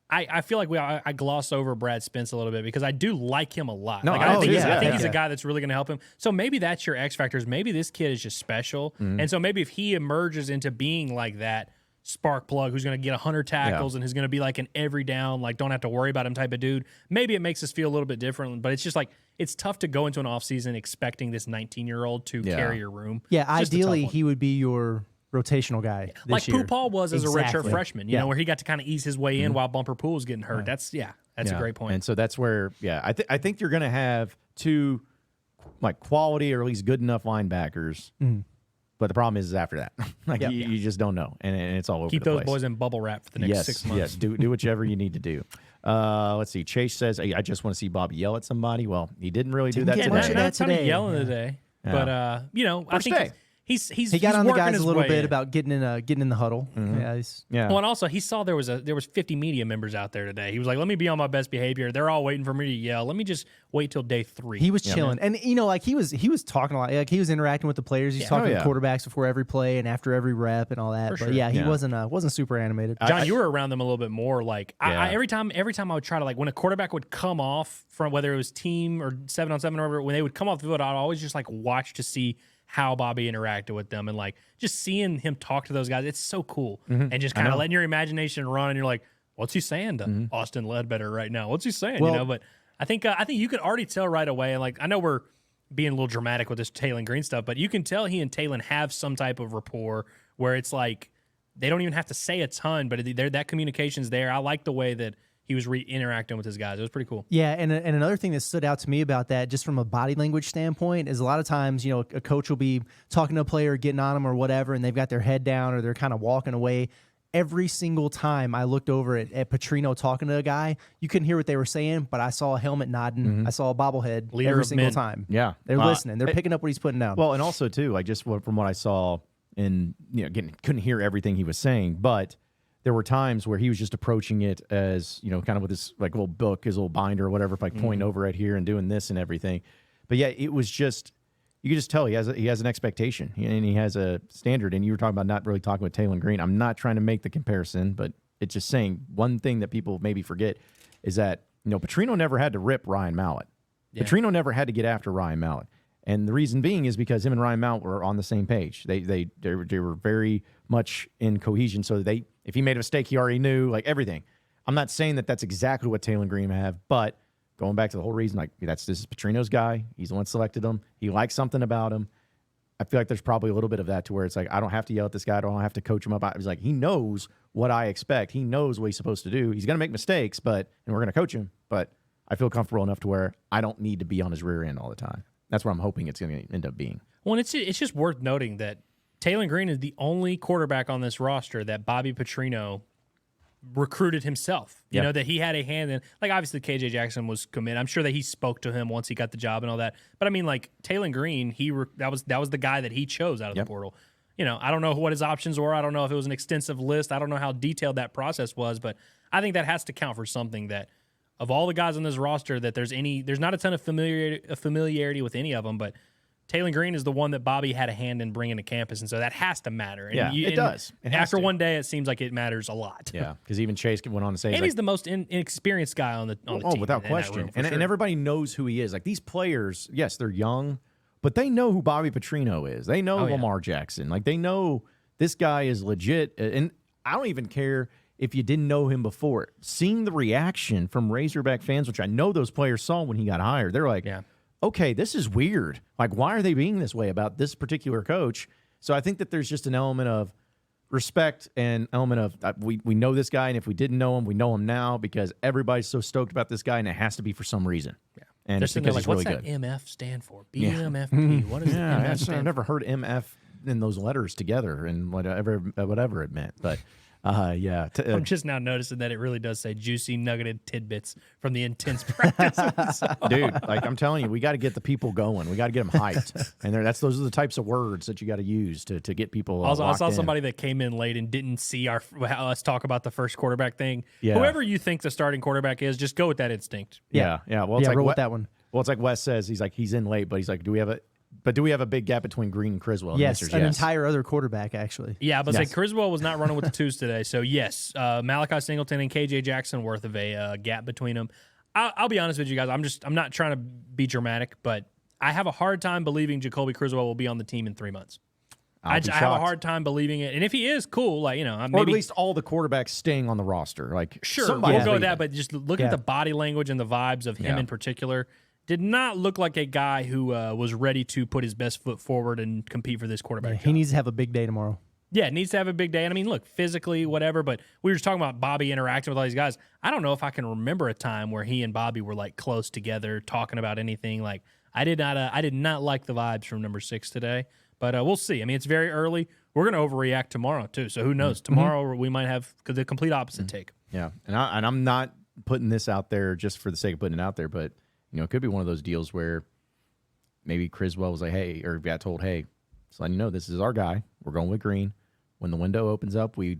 I feel like I gloss over Brad Spence a little bit because I do like him a lot. No, I think he's a guy that's really going to help him. So maybe that's your X factors. Maybe this kid is just special, and so maybe if he emerges into being like that spark plug who's going to get 100 tackles and who's going to be like an every down, like don't have to worry about him type of dude, maybe it makes us feel a little bit different. But it's just like it's tough to go into an offseason expecting this 19-year-old to carry your room. Yeah, ideally he would be your rotational guy this like year. Pooh Paul was as a redshirt freshman, where he got to kind of ease his way in while Bumper Pool was getting hurt. That's a great point. And so that's where, I think you're going to have 2 like quality or at least good enough linebackers. But the problem is after that, you just don't know, and it's all over. Keep the those place. boys in bubble wrap for the next 6 months. Yes, do whichever you need to do. Let's see. Chase says, I just want to see Bob yell at somebody. Well, he didn't really do that today. That today. Yelling today, but I think. He got on the guys a little bit in. about getting in the huddle. Yeah. Well, and also he saw there was 50 media members out there today. He was like, "Let me be on my best behavior. They're all waiting for me to yell. Let me just wait till day 3." He was chilling, and he was talking a lot. Like he was interacting with the players. He's talking to quarterbacks before every play and after every rep and all that. But he wasn't super animated. John, you were around them a little bit more. Like I every time I would try to, like, when a quarterback would come off from whether it was team or 7-on-7 or whatever, when they would come off the field, I'd always just like watch to see how Bobby interacted with them, and like just seeing him talk to those guys, it's so cool. And just kind of letting your imagination run, and you're like, what's he saying to Austin Ledbetter right now? What's he saying? Well, but I think you could already tell right away. And like, I know we're being a little dramatic with this Taylon Green stuff, but you can tell he and Taylon have some type of rapport where it's like they don't even have to say a ton, but that communication's there. I like the way that he was interacting with his guys. It was pretty cool. Yeah, and another thing that stood out to me about that, just from a body language standpoint, is a lot of times, a coach will be talking to a player, getting on them or whatever, and they've got their head down or they're kind of walking away. Every single time I looked over at Petrino talking to a guy, you couldn't hear what they were saying, but I saw a helmet nodding. I saw a bobblehead every single time. Yeah. They're listening. They're picking up what he's putting down. Well, and also, too, from what I saw, and again, couldn't hear everything he was saying, but there were times where he was just approaching it as, kind of with his like little book, his little binder or whatever, like pointing over at here and doing this and everything. But yeah, it was just, you could just tell he has an expectation and he has a standard. And you were talking about not really talking with Taylor Green. I'm not trying to make the comparison, but it's just saying one thing that people maybe forget is that, Petrino never had to rip Ryan Mallett. Yeah. Petrino never had to get after Ryan Mallett. And the reason being is because him and Ryan Mallett were on the same page. They were very much in cohesion. So if he made a mistake, he already knew, like, everything. I'm not saying that that's exactly what Taylor Green have, but going back to the whole reason, like, this is Petrino's guy. He's the one selected him. He likes something about him. I feel like there's probably a little bit of that to where it's like, I don't have to yell at this guy. I don't have to coach him up. It's like, he knows what I expect. He knows what he's supposed to do. He's going to make mistakes, and we're going to coach him. But I feel comfortable enough to where I don't need to be on his rear end all the time. That's what I'm hoping it's going to end up being. Well, and it's just worth noting that Taylor Green is the only quarterback on this roster that Bobby Petrino recruited himself. You know, that he had a hand in. Like, obviously, KJ Jackson was committed. I'm sure that he spoke to him once he got the job and all that. But I mean, like, Taylor Green, that was the guy that he chose out of the portal. I don't know what his options were. I don't know if it was an extensive list. I don't know how detailed that process was. But I think that has to count for something, that of all the guys on this roster, that there's not a ton of familiarity with any of them, but Taylor Green is the one that Bobby had a hand in bringing to campus, and so that has to matter. And it does. After one day, it seems like it matters a lot. Yeah, because even Chase went on to say, and he's the most inexperienced guy on the team. Oh, without question. And everybody knows who he is. Like, these players, yes, they're young, but they know who Bobby Petrino is. They know Lamar Jackson. Like, they know this guy is legit. And I don't even care if you didn't know him before. Seeing the reaction from Razorback fans, which I know those players saw when he got hired, they're like, okay, this is weird. Like, why are they being this way about this particular coach? So I think that there's just an element of respect and element of we know this guy, and if we didn't know him, we know him now because everybody's so stoked about this guy, and it has to be for some reason. Yeah. And it's because he's really good. What's that MF stand for? BMFP. What is it? I've never heard MF in those letters together and whatever it meant, but I'm just now noticing that it really does say juicy nuggeted tidbits from the intense practice. Dude, like, I'm telling you, we got to get the people going. We got to get them hyped. And those are the types of words that you got to use to get people I saw in. somebody that came in late and didn't see us talk about the first quarterback thing. Yeah. Whoever you think the starting quarterback is, just go with that instinct. Yeah. Well, it's like roll with that one. Well, it's like Wes says, he's in late, but he's like, do we have a big gap between Green and Criswell? Yes, an entire other quarterback, actually. Yeah, but Criswell was not running with the twos today. So, yes, Malachi Singleton and KJ Jackson worth of a gap between them. I'll be honest with you guys. I'm not trying to be dramatic, but I have a hard time believing Jacoby Criswell will be on the team in 3 months. I have a hard time believing it. And if he is, cool. Like, or at least all the quarterbacks staying on the roster. Like, sure, we'll go with that. But just looking at the body language and the vibes of him in particular, did not look like a guy who was ready to put his best foot forward and compete for this quarterback job. He needs to have a big day tomorrow. Yeah, needs to have a big day. And I mean, look, physically, whatever, but we were just talking about Bobby interacting with all these guys. I don't know if I can remember a time where he and Bobby were, like, close together, talking about anything. Like, I did not like the vibes from number 6 today, but we'll see. I mean, it's very early. We're going to overreact tomorrow, too. So who knows? Tomorrow we might have the complete opposite take. Yeah, and I'm not putting this out there just for the sake of putting it out there, but it could be one of those deals where maybe Criswell was like, hey, or got told, hey, just letting you know, this is our guy. We're going with Green. When the window opens up, we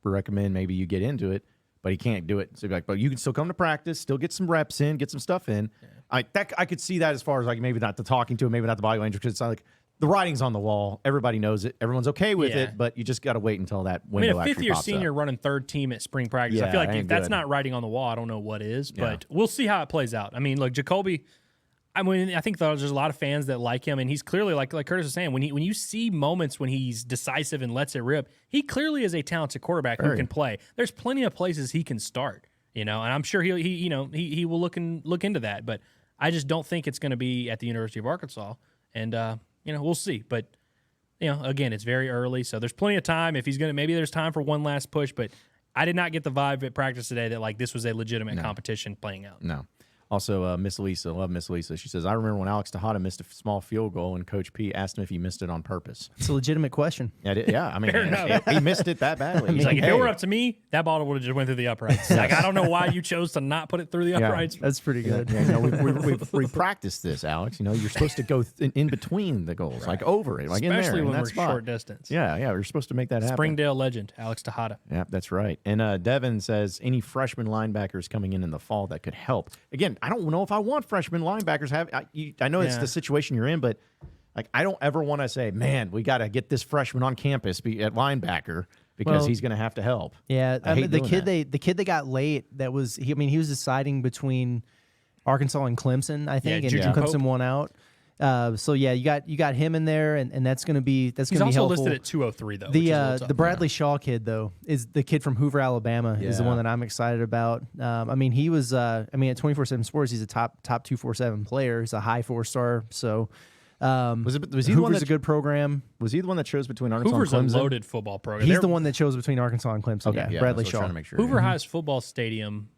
recommend maybe you get into it, but he can't do it. So be like, but you can still come to practice, still get some reps in, get some stuff in. Yeah. I could see that as far as, like, maybe not the talking to him, maybe not the body language, because it's not like the writing's on the wall. Everybody knows it. Everyone's okay with it, but you just got to wait until that window actually pops up. A fifth-year senior running third team at spring practice, I feel like if that's not writing on the wall, I don't know what is, but we'll see how it plays out. I mean, look, Jacoby, I think there's a lot of fans that like him, and he's clearly, like Curtis was saying, when you see moments when he's decisive and lets it rip, he clearly is a talented quarterback who can play. There's plenty of places he can start, and I'm sure he will look into that, but I just don't think it's going to be at the University of Arkansas, and we'll see. But again, it's very early, so there's plenty of time. If he's maybe there's time for one last push, but I did not get the vibe at practice today that like this was a legitimate competition playing out. No. Also, Miss Lisa, love Miss Lisa. She says, I remember when Alex Tejada missed a small field goal and Coach P asked him if he missed it on purpose. It's a legitimate question. Yeah, I mean, he missed it that badly. He's like, if it were up to me, that ball would have just went through the uprights. Like, I don't know why you chose to not put it through the uprights. That's pretty good. Yeah, we practiced this, Alex. You're supposed to go in between the goals, like over it, like Especially in there. when in we're that spot. short distance. Yeah, you're supposed to make that happen. Springdale legend, Alex Tejada. Yeah, that's right. And Devin says, any freshman linebackers coming in the fall that could help. Again, I don't know if I want freshman linebackers. I know it's the situation you're in, but like I don't ever want to say, man, we got to get this freshman on campus at linebacker because he's going to have to help. Yeah, I mean, the kid they got late. That was he was deciding between Arkansas and Clemson, I think, and Clemson won out. So yeah, you got him in there, and that's going to be He's be also helpful. listed at 203 though. The Bradley Shaw kid though is the kid from Hoover, Alabama, is the one that I'm excited about. I mean, he was at 24/7 Sports, he's a top 247 player. He's a high 4-star. So was he Hoover's the one a good program. Was he the one that chose between Arkansas Hoover's and Clemson? a loaded football program. He's the one that chose between Arkansas and Clemson. Okay, Bradley that's what I was Shaw. trying to make sure. Hoover High's football stadium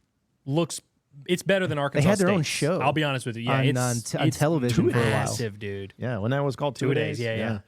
looks. It's better than Arkansas. They had their State's. own show. I'll be honest with you. Yeah, on television for a while. Massive, dude. Yeah, when that was called two days. Yeah.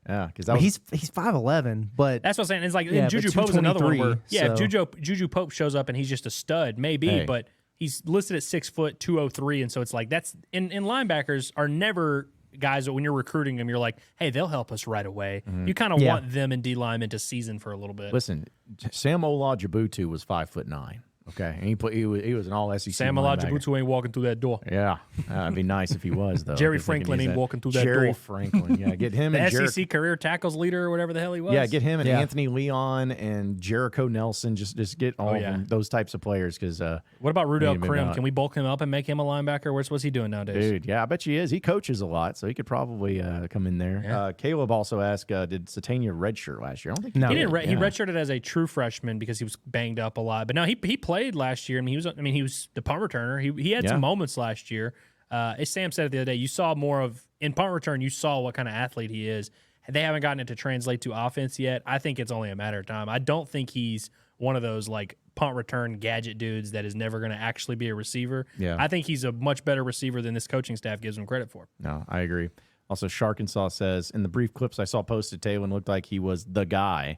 Yeah, because He's 5'11", but that's what I'm saying. It's like but Juju Pope's another one where if so. Juju Pope shows up and he's just a stud, maybe, but he's listed at 6 foot 203, and so it's like that's in linebackers are never guys that when you're recruiting them, you're like, hey, they'll help us right away. You kind of want them and D linemen to season for a little bit. Listen, Sam Olajubutu was 5'9". Okay, and he was an all SEC. Sam Olajubutu ain't walking through that door. Yeah, it'd be nice if he was though. Jerry Franklin ain't walking through that Jerry door. Franklin, yeah, get him the and SEC career tackles leader or whatever the hell he was. Yeah, get him and Anthony Leon and Jericho Nelson. Just get all of them, those types of players. Because what about Rudell Krim? Can we bulk him up and make him a linebacker? What's he doing nowadays? Dude, yeah, I bet he is. He coaches a lot, so he could probably come in there. Yeah. Caleb also asked, did Satania redshirt last year? I don't think he did. He redshirted as a true freshman because he was banged up a lot. But no, he played last year. He was the punt returner. He had some moments last year. As Sam said it the other day, you saw more of in punt return. You saw what kind of athlete he is. They haven't gotten it to translate to offense yet. I think it's only a matter of time. I don't think he's one of those like punt return gadget dudes that is never going to actually be a receiver. Yeah. I think he's a much better receiver than this coaching staff gives him credit for. No, I agree. Also, Sharkensaw says, in the brief clips I saw posted, Taylor looked like he was the guy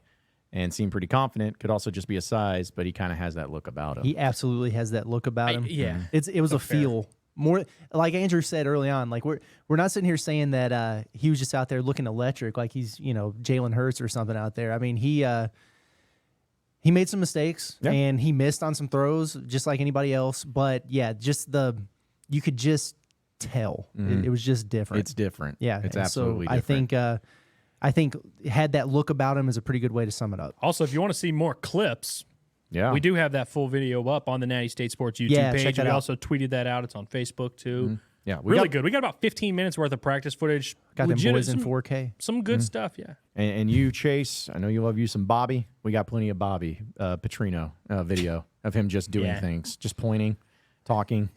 and seemed pretty confident. Not just be a size, but he kind of has that look about him. He absolutely has that look about him. Yeah. It was a feel. More like Andrew said early on, like we're not sitting here saying that he was just out there looking electric, like he's Jalen Hurts or something out there. I mean he made some mistakes and he missed on some throws just like anybody else. But yeah, you could just tell it was just different. It's different. Yeah, it's and absolutely so different. I think had that look about him is a pretty good way to sum it up. Also, if you want to see more clips. Yeah, we do have that full video up on the Natty State Sports YouTube page. Check that we out. also tweeted that out. It's on Facebook too. Mm-hmm. Yeah, really good. We got about 15 minutes worth of practice footage. Got them boys in 4K. Some good stuff. Yeah. And you, Chase, I know you love you some Bobby. We got plenty of Bobby Petrino video of him just doing things, just pointing, talking,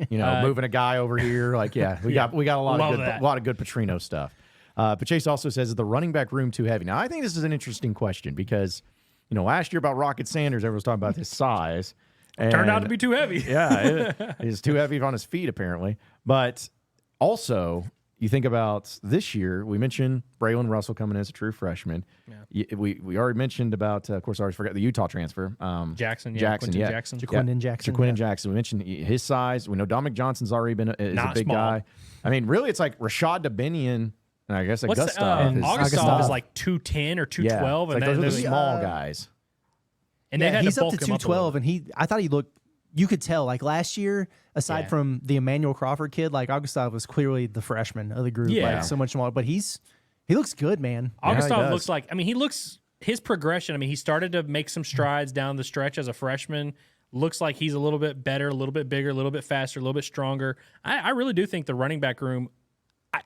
moving a guy over here. Like, we got a lot of good Petrino stuff. But Chase also says, is the running back room too heavy? Now, I think this is an interesting question because, last year about Rocket Sanders, everyone was talking about his size. Turned out to be too heavy. Yeah, he's too heavy on his feet, apparently. But also, you think about this year, we mentioned Braylon Russell coming as a true freshman. Yeah. We already mentioned about, of course, I always forgot the Utah transfer. Jackson. Jaquindon Jackson. We mentioned his size. We know Dominic Johnson's already been a big guy. I mean, really, it's like Rashad Dubinion. And I guess Augustov is like 210 or 212, and those are the they're small guys. And they had he's to up to 212, and I thought he looked. You could tell, like last year, aside from the Emmanuel Crawford kid, like Augustov was clearly the freshman of the group, like so much smaller. But he looks good, man. Augustov looks like. His progression. He started to make some strides down the stretch as a freshman. Looks like he's a little bit better, a little bit bigger, a little bit faster, a little bit stronger. I really do think the running back room.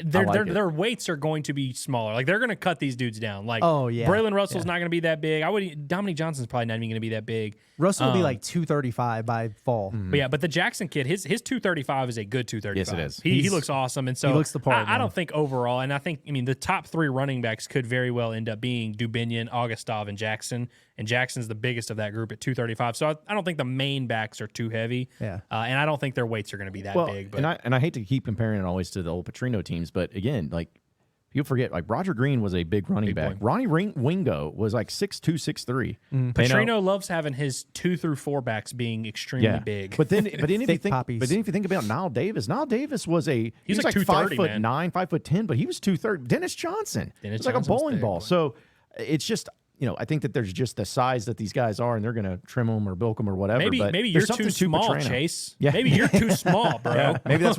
Their weights are going to be smaller. Like they're going to cut these dudes down. Like Braylon Russell's not going to be that big. Dominique Johnson's probably not even going to be that big. Russell will be like 235 by fall. But the Jackson kid, his 235 is a good 235. Yes, it is. He looks awesome, and so he looks the part. I don't think overall, and I think the top three running backs could very well end up being Dubinion, Augustov, and Jackson. and Jackson's the biggest of that group at 235. So I don't think the main backs are too heavy. Yeah. And I don't think their weights are going to be that big. But and I hate to keep comparing it always to the old Petrino teams, but again, like you'll forget, like Roger Green was a big running back. boy. Ronnie Wingo was like 6'2", 6'3". Petrino loves having his 2 through 4 backs being extremely big. But then if you Thick think, poppies. but then if you think about Niall Davis was he was like like 230, man. 5'9", 5'10", but he was 230. Dennis Johnson, it's like a Johnson's bowling big, ball. boy. So it's just. I think that there's just the size that these guys are, and they're going to trim them or bilk them or whatever. maybe but you're there's something too to small, Petrino. Chase. Yeah. Maybe you're too small, bro. Yeah, maybe that's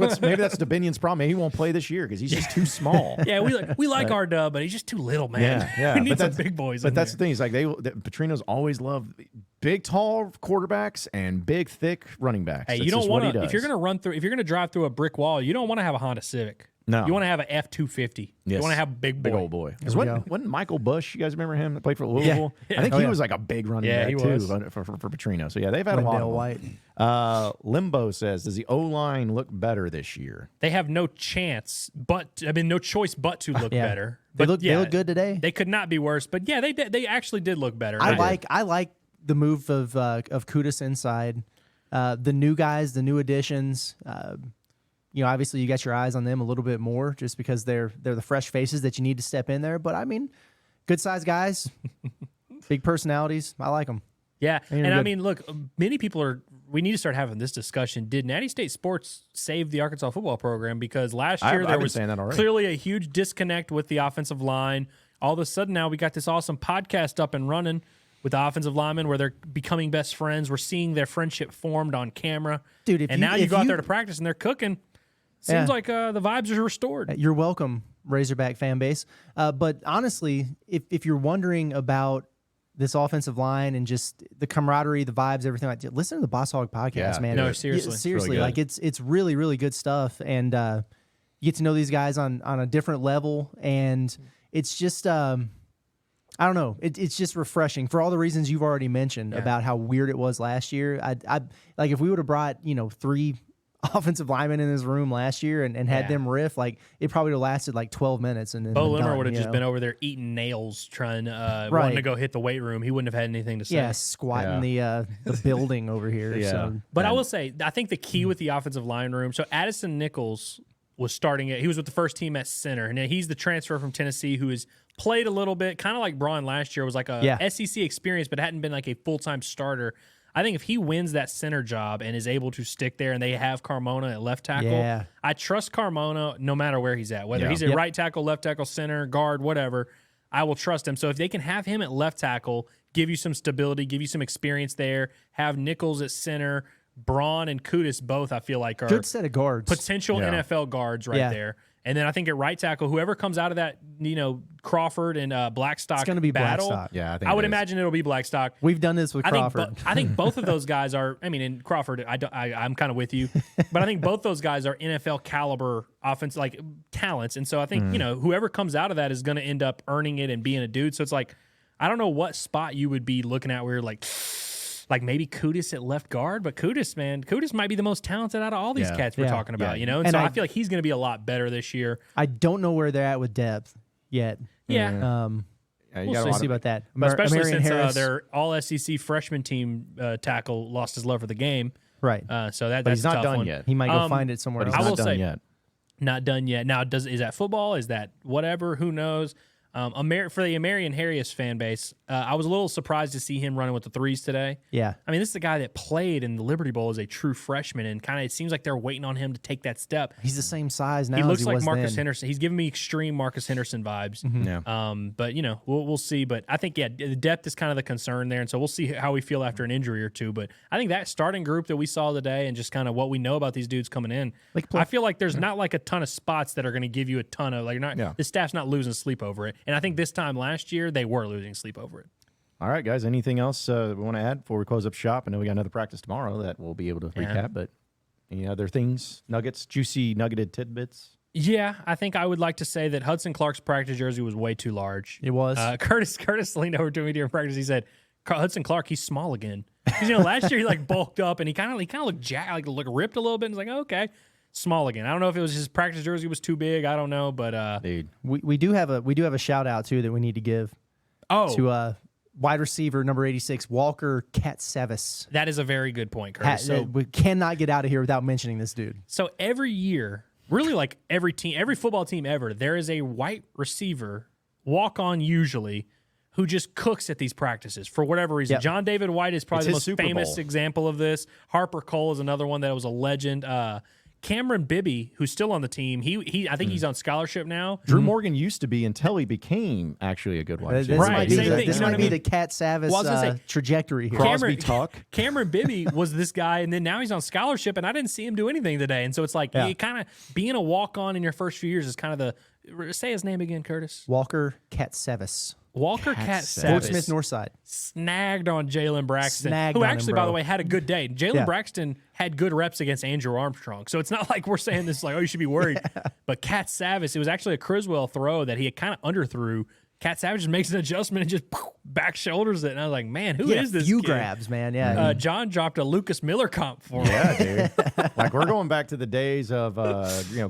Dabinion's problem. Maybe he won't play this year because he's just too small. Yeah, we like our dub, but he's just too little, man. Yeah. we need But some that's- big boys. But in that's there. the thing. Is like Petrino's always loved big, tall quarterbacks and big, thick running backs. Hey, That's you don't just what he want to. does. If you're gonna drive through a brick wall, you don't want to have a Honda Civic. No. You want to have an F-250. Yes. You want to have a big boy. Big old boy. Because we go. wasn't Michael Bush, you guys remember him that played for Louisville? Yeah. I think Oh, he yeah. was like a big running Yeah, back he too was. for Petrino. So yeah, they've had a lot Wendell of them. White. Limbo says, does the O-line look better this year? They have no chance, no choice but to look Yeah. better. They But look good today. They could not be worse. But yeah, they actually did look better. I like the move of Kudus inside. The new guys, the new additions. Obviously you got your eyes on them a little bit more just because they're the fresh faces that you need to step in there. But I mean, good sized guys, big personalities. I like them. Yeah, You're and I good. mean, look, many people we need to start having this discussion. Did Natty State Sports save the Arkansas football program? Because last year I've there been was saying that already. clearly a huge disconnect with the offensive line. All of a sudden now we got this awesome podcast up and running with the offensive linemen where they're becoming best friends. We're seeing their friendship formed on camera. Dude, now you go out there to practice and they're cooking. Seems Yeah. like the vibes are restored. You're welcome, Razorback fan base. But honestly, if you're wondering about this offensive line and just the camaraderie, the vibes, everything like that, listen to the Boss Hog podcast, Yeah, man. No, it is. seriously. Seriously, really like it's really, really good stuff. And you get to know these guys on a different level. And it's just, I don't know. It's just refreshing for all the reasons you've already mentioned about how weird it was last year. I like if we would have brought, 3 offensive linemen in this room last year and had them riff, like it probably would have lasted like 12 minutes. And then Bo been Limmer done, would have you just know? been over there eating nails, trying wanting Right. to go hit the weight room. He wouldn't have had anything to say. Yeah, squatting the building over here. Yeah. So But I will say, I think the key with the offensive line room. So Addison Nichols was starting it. He was with the first team at center, and he's the transfer from Tennessee who has played a little bit, kind of like Braun last year. Was like a SEC experience, but hadn't been like a full-time starter. I think if he wins that center job and is able to stick there, and they have Carmona at left tackle, I trust Carmona no matter where he's at, whether he's at right tackle, left tackle, center, guard, whatever. I will trust him. So if they can have him at left tackle, give you some stability, give you some experience there, have Nichols at center, Braun and Kudus both, I feel like, are good set of guards. potential NFL guards right there. And then I think at right tackle, whoever comes out of that, Crawford and Blackstock It's gonna be battle, Blackstock. Yeah, I I would it is. imagine it'll be Blackstock. We've done this with Crawford. I think both of those guys are. I mean, in Crawford, I'm kind of with you, but I think both those guys are NFL caliber offense like talents, and so I think whoever comes out of that is going to end up earning it and being a dude. So it's like I don't know what spot you would be looking at where you're like maybe Kudus at left guard, but Kudus might be the most talented out of all these cats we're talking about, And so I feel like he's going to be a lot better this year. I don't know where they're at with depth yet. Yeah. You We'll got a lot see of- about that. But especially Amarian since Harris, their all SEC freshman team tackle lost his love for the game. right. So that's But he's a not tough done one. yet. He might go find it somewhere But else. he's I not will done say- yet. Not done yet. Now, is that football? Is that whatever? Who knows? For the Amarian Harris fan base, I was a little surprised to see him running with the threes today. Yeah. I mean, this is a guy that played in the Liberty Bowl as a true freshman, and kind of it seems like they're waiting on him to take that step. He's the same size now He as looks he like was Marcus then. Henderson. He's giving me extreme Marcus Henderson vibes. Yeah. But we'll see. But I think the depth is kind of the concern there, and so we'll see how we feel after an injury or two. But I think that starting group that we saw today, and just kind of what we know about these dudes coming in, I feel like there's not like a ton of spots that are going to give you a ton of like the staff's not losing sleep over it. And I think this time last year they were losing sleep over it. All right, guys. Anything else we want to add before we close up shop? I know we got another practice tomorrow that we'll be able to recap, but any other things, nuggets, juicy, nuggeted tidbits? Yeah, I think I would like to say that Hudson Clark's practice jersey was way too large. It was. Curtis leaned over to me during practice. He said, "Hudson Clark, he's small again." Because last year he like bulked up and he kind of looked looked ripped a little bit. And it's like, okay, small again. I don't know if it was his practice jersey was too big. I don't know, but Dude. we do have a shout out too that we need to give oh, to wide receiver, number 86, Walker Katsavis. That is a very good point, Curtis. So We cannot get out of here without mentioning this dude. So every year, really like every football team ever, there is a white receiver, walk on usually, who just cooks at these practices for whatever reason. Yep. John David White is probably the most Super famous Bowl. example of this. Harper Cole is another one that was a legend. Cameron Bibby, who's still on the team, I think he's on scholarship now. Drew Morgan used to be until he became actually a good wide This receiver. might be, Same the, thing, this you know might what I be mean? the Katsavis Well, I was gonna say, trajectory here. Crosby Tuck. Cameron Bibby was this guy, and then now he's on scholarship, and I didn't see him do anything today. And so it's like, you kind of being a walk-on in your first few years is kind of say his name again, Curtis. Walker Katsavis. Walker Katsavis. Fort Smith Katsavis Northside. snagged on Jalen Braxton, Snagged who on him, actually, by bro. the way, had a good day. Jalen Yeah. Braxton had good reps against Andrew Armstrong. So it's not like we're saying this like, oh, you should be worried. But Katsavis, it was actually a Criswell throw that he had kind of underthrew. Katsavis just makes an adjustment and just back shoulders it. And I was like, man, who is this Few kid? grabs, man. Yeah. John dropped a Lucas Miller comp for him. Yeah, dude. Like we're going back to the days of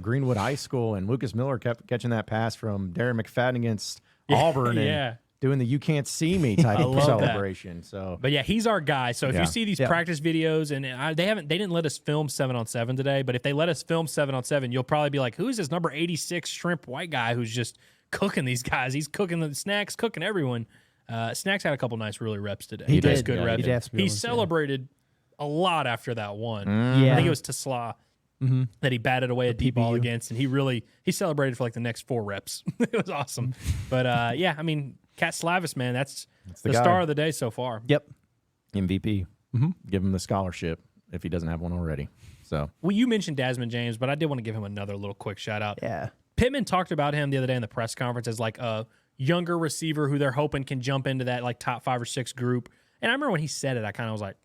Greenwood High School, and Lucas Miller kept catching that pass from Darren McFadden against Auburn, and doing the "you can't see me" type of love that. celebration. So, But yeah, he's our guy. So if Yeah. you see these practice videos, and they didn't let us film 7-on-7 today, but if they let us film 7-on-7, you'll probably be like, who is this number 86 shrimp white guy who's just cooking these guys? He's cooking the Snacks, cooking everyone. Snacks had a couple nice really reps today. He Nice did. good Yeah, reps. he did have some good He ones, yeah. celebrated a lot after that one. Yeah. I think it was Tesla that he batted away a deep ball PBU. against, and he celebrated for like the next 4 reps. It was awesome. But I mean, Kat Slavis, man, that's the the guy. star of the day so far. Yep. MVP. Give him the scholarship if he doesn't have one already. So, Well, you mentioned Desmond James, but I did want to give him another little quick shout out. Yeah. Pittman talked about him the other day in the press conference as like a younger receiver who they're hoping can jump into that like top 5 or 6 group. And I remember when he said it, I kind of was like,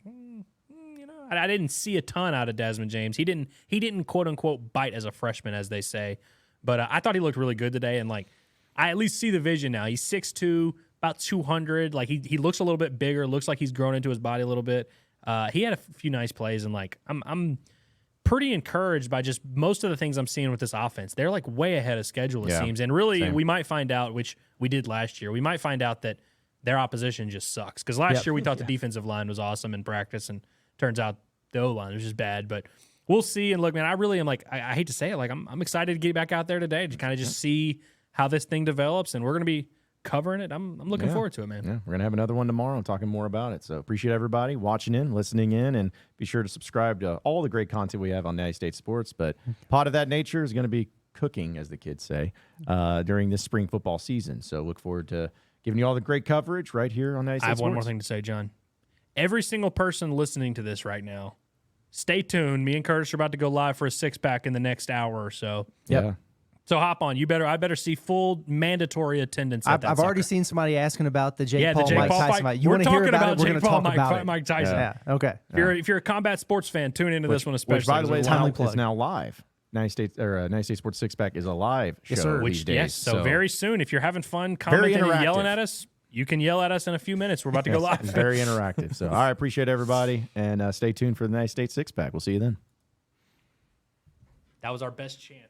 I didn't see a ton out of Desmond James. He didn't quote unquote bite as a freshman, as they say. But I thought he looked really good today, and like I at least see the vision now. He's 6'2", about 200. Like he looks a little bit bigger. Looks like he's grown into his body a little bit. He had a few nice plays, and like I'm pretty encouraged by just most of the things I'm seeing with this offense. They're like way ahead of schedule, it Yeah, seems. And really, same. we might find out, which we did last year. We might find out that their opposition just sucks. Because last year we thought the defensive line was awesome in practice, and turns out the O-line was just bad. But we'll see. And look, man, I really am like, I hate to say it, like I'm excited to get back out there today to kind of just see how this thing develops, and we're going to be covering it. I'm looking forward to it, man. yeah, we're going to have another one tomorrow talking more about it. So, appreciate everybody watching in, listening in, and be sure to subscribe to all the great content we have on United States Sports. But Pod of That Nature is going to be cooking, as the kids say, during this spring football season. So, look forward to giving you all the great coverage right here on United States I have Sports. one more thing to say, John. Every single person listening to this right now, stay tuned. Me and Curtis are about to go live for a 6-pack in the next hour or so. Yeah. So hop on. I better see full mandatory attendance at that I've already sucker. seen somebody asking about the Jake Yeah, Paul, the Jake Mike Paul Tyson fight. fight. You We're want to hear talking about it? about We're Jake going to Paul, talk about it. Mike Tyson. Yeah. Okay. If you're a combat sports fan, tune into this one especially. Which, by the way, There's is a lot now, Timely plug. is now live. United States Sports Six Pack is a live show Yes, sir. these days. Yes, so very soon, if you're having fun Very commenting and yelling interactive. at us, you can yell at us in a few minutes. We're about to go live. It's very interactive. So, all right, appreciate everybody, and stay tuned for the United States Six Pack. We'll see you then. That was our best chance.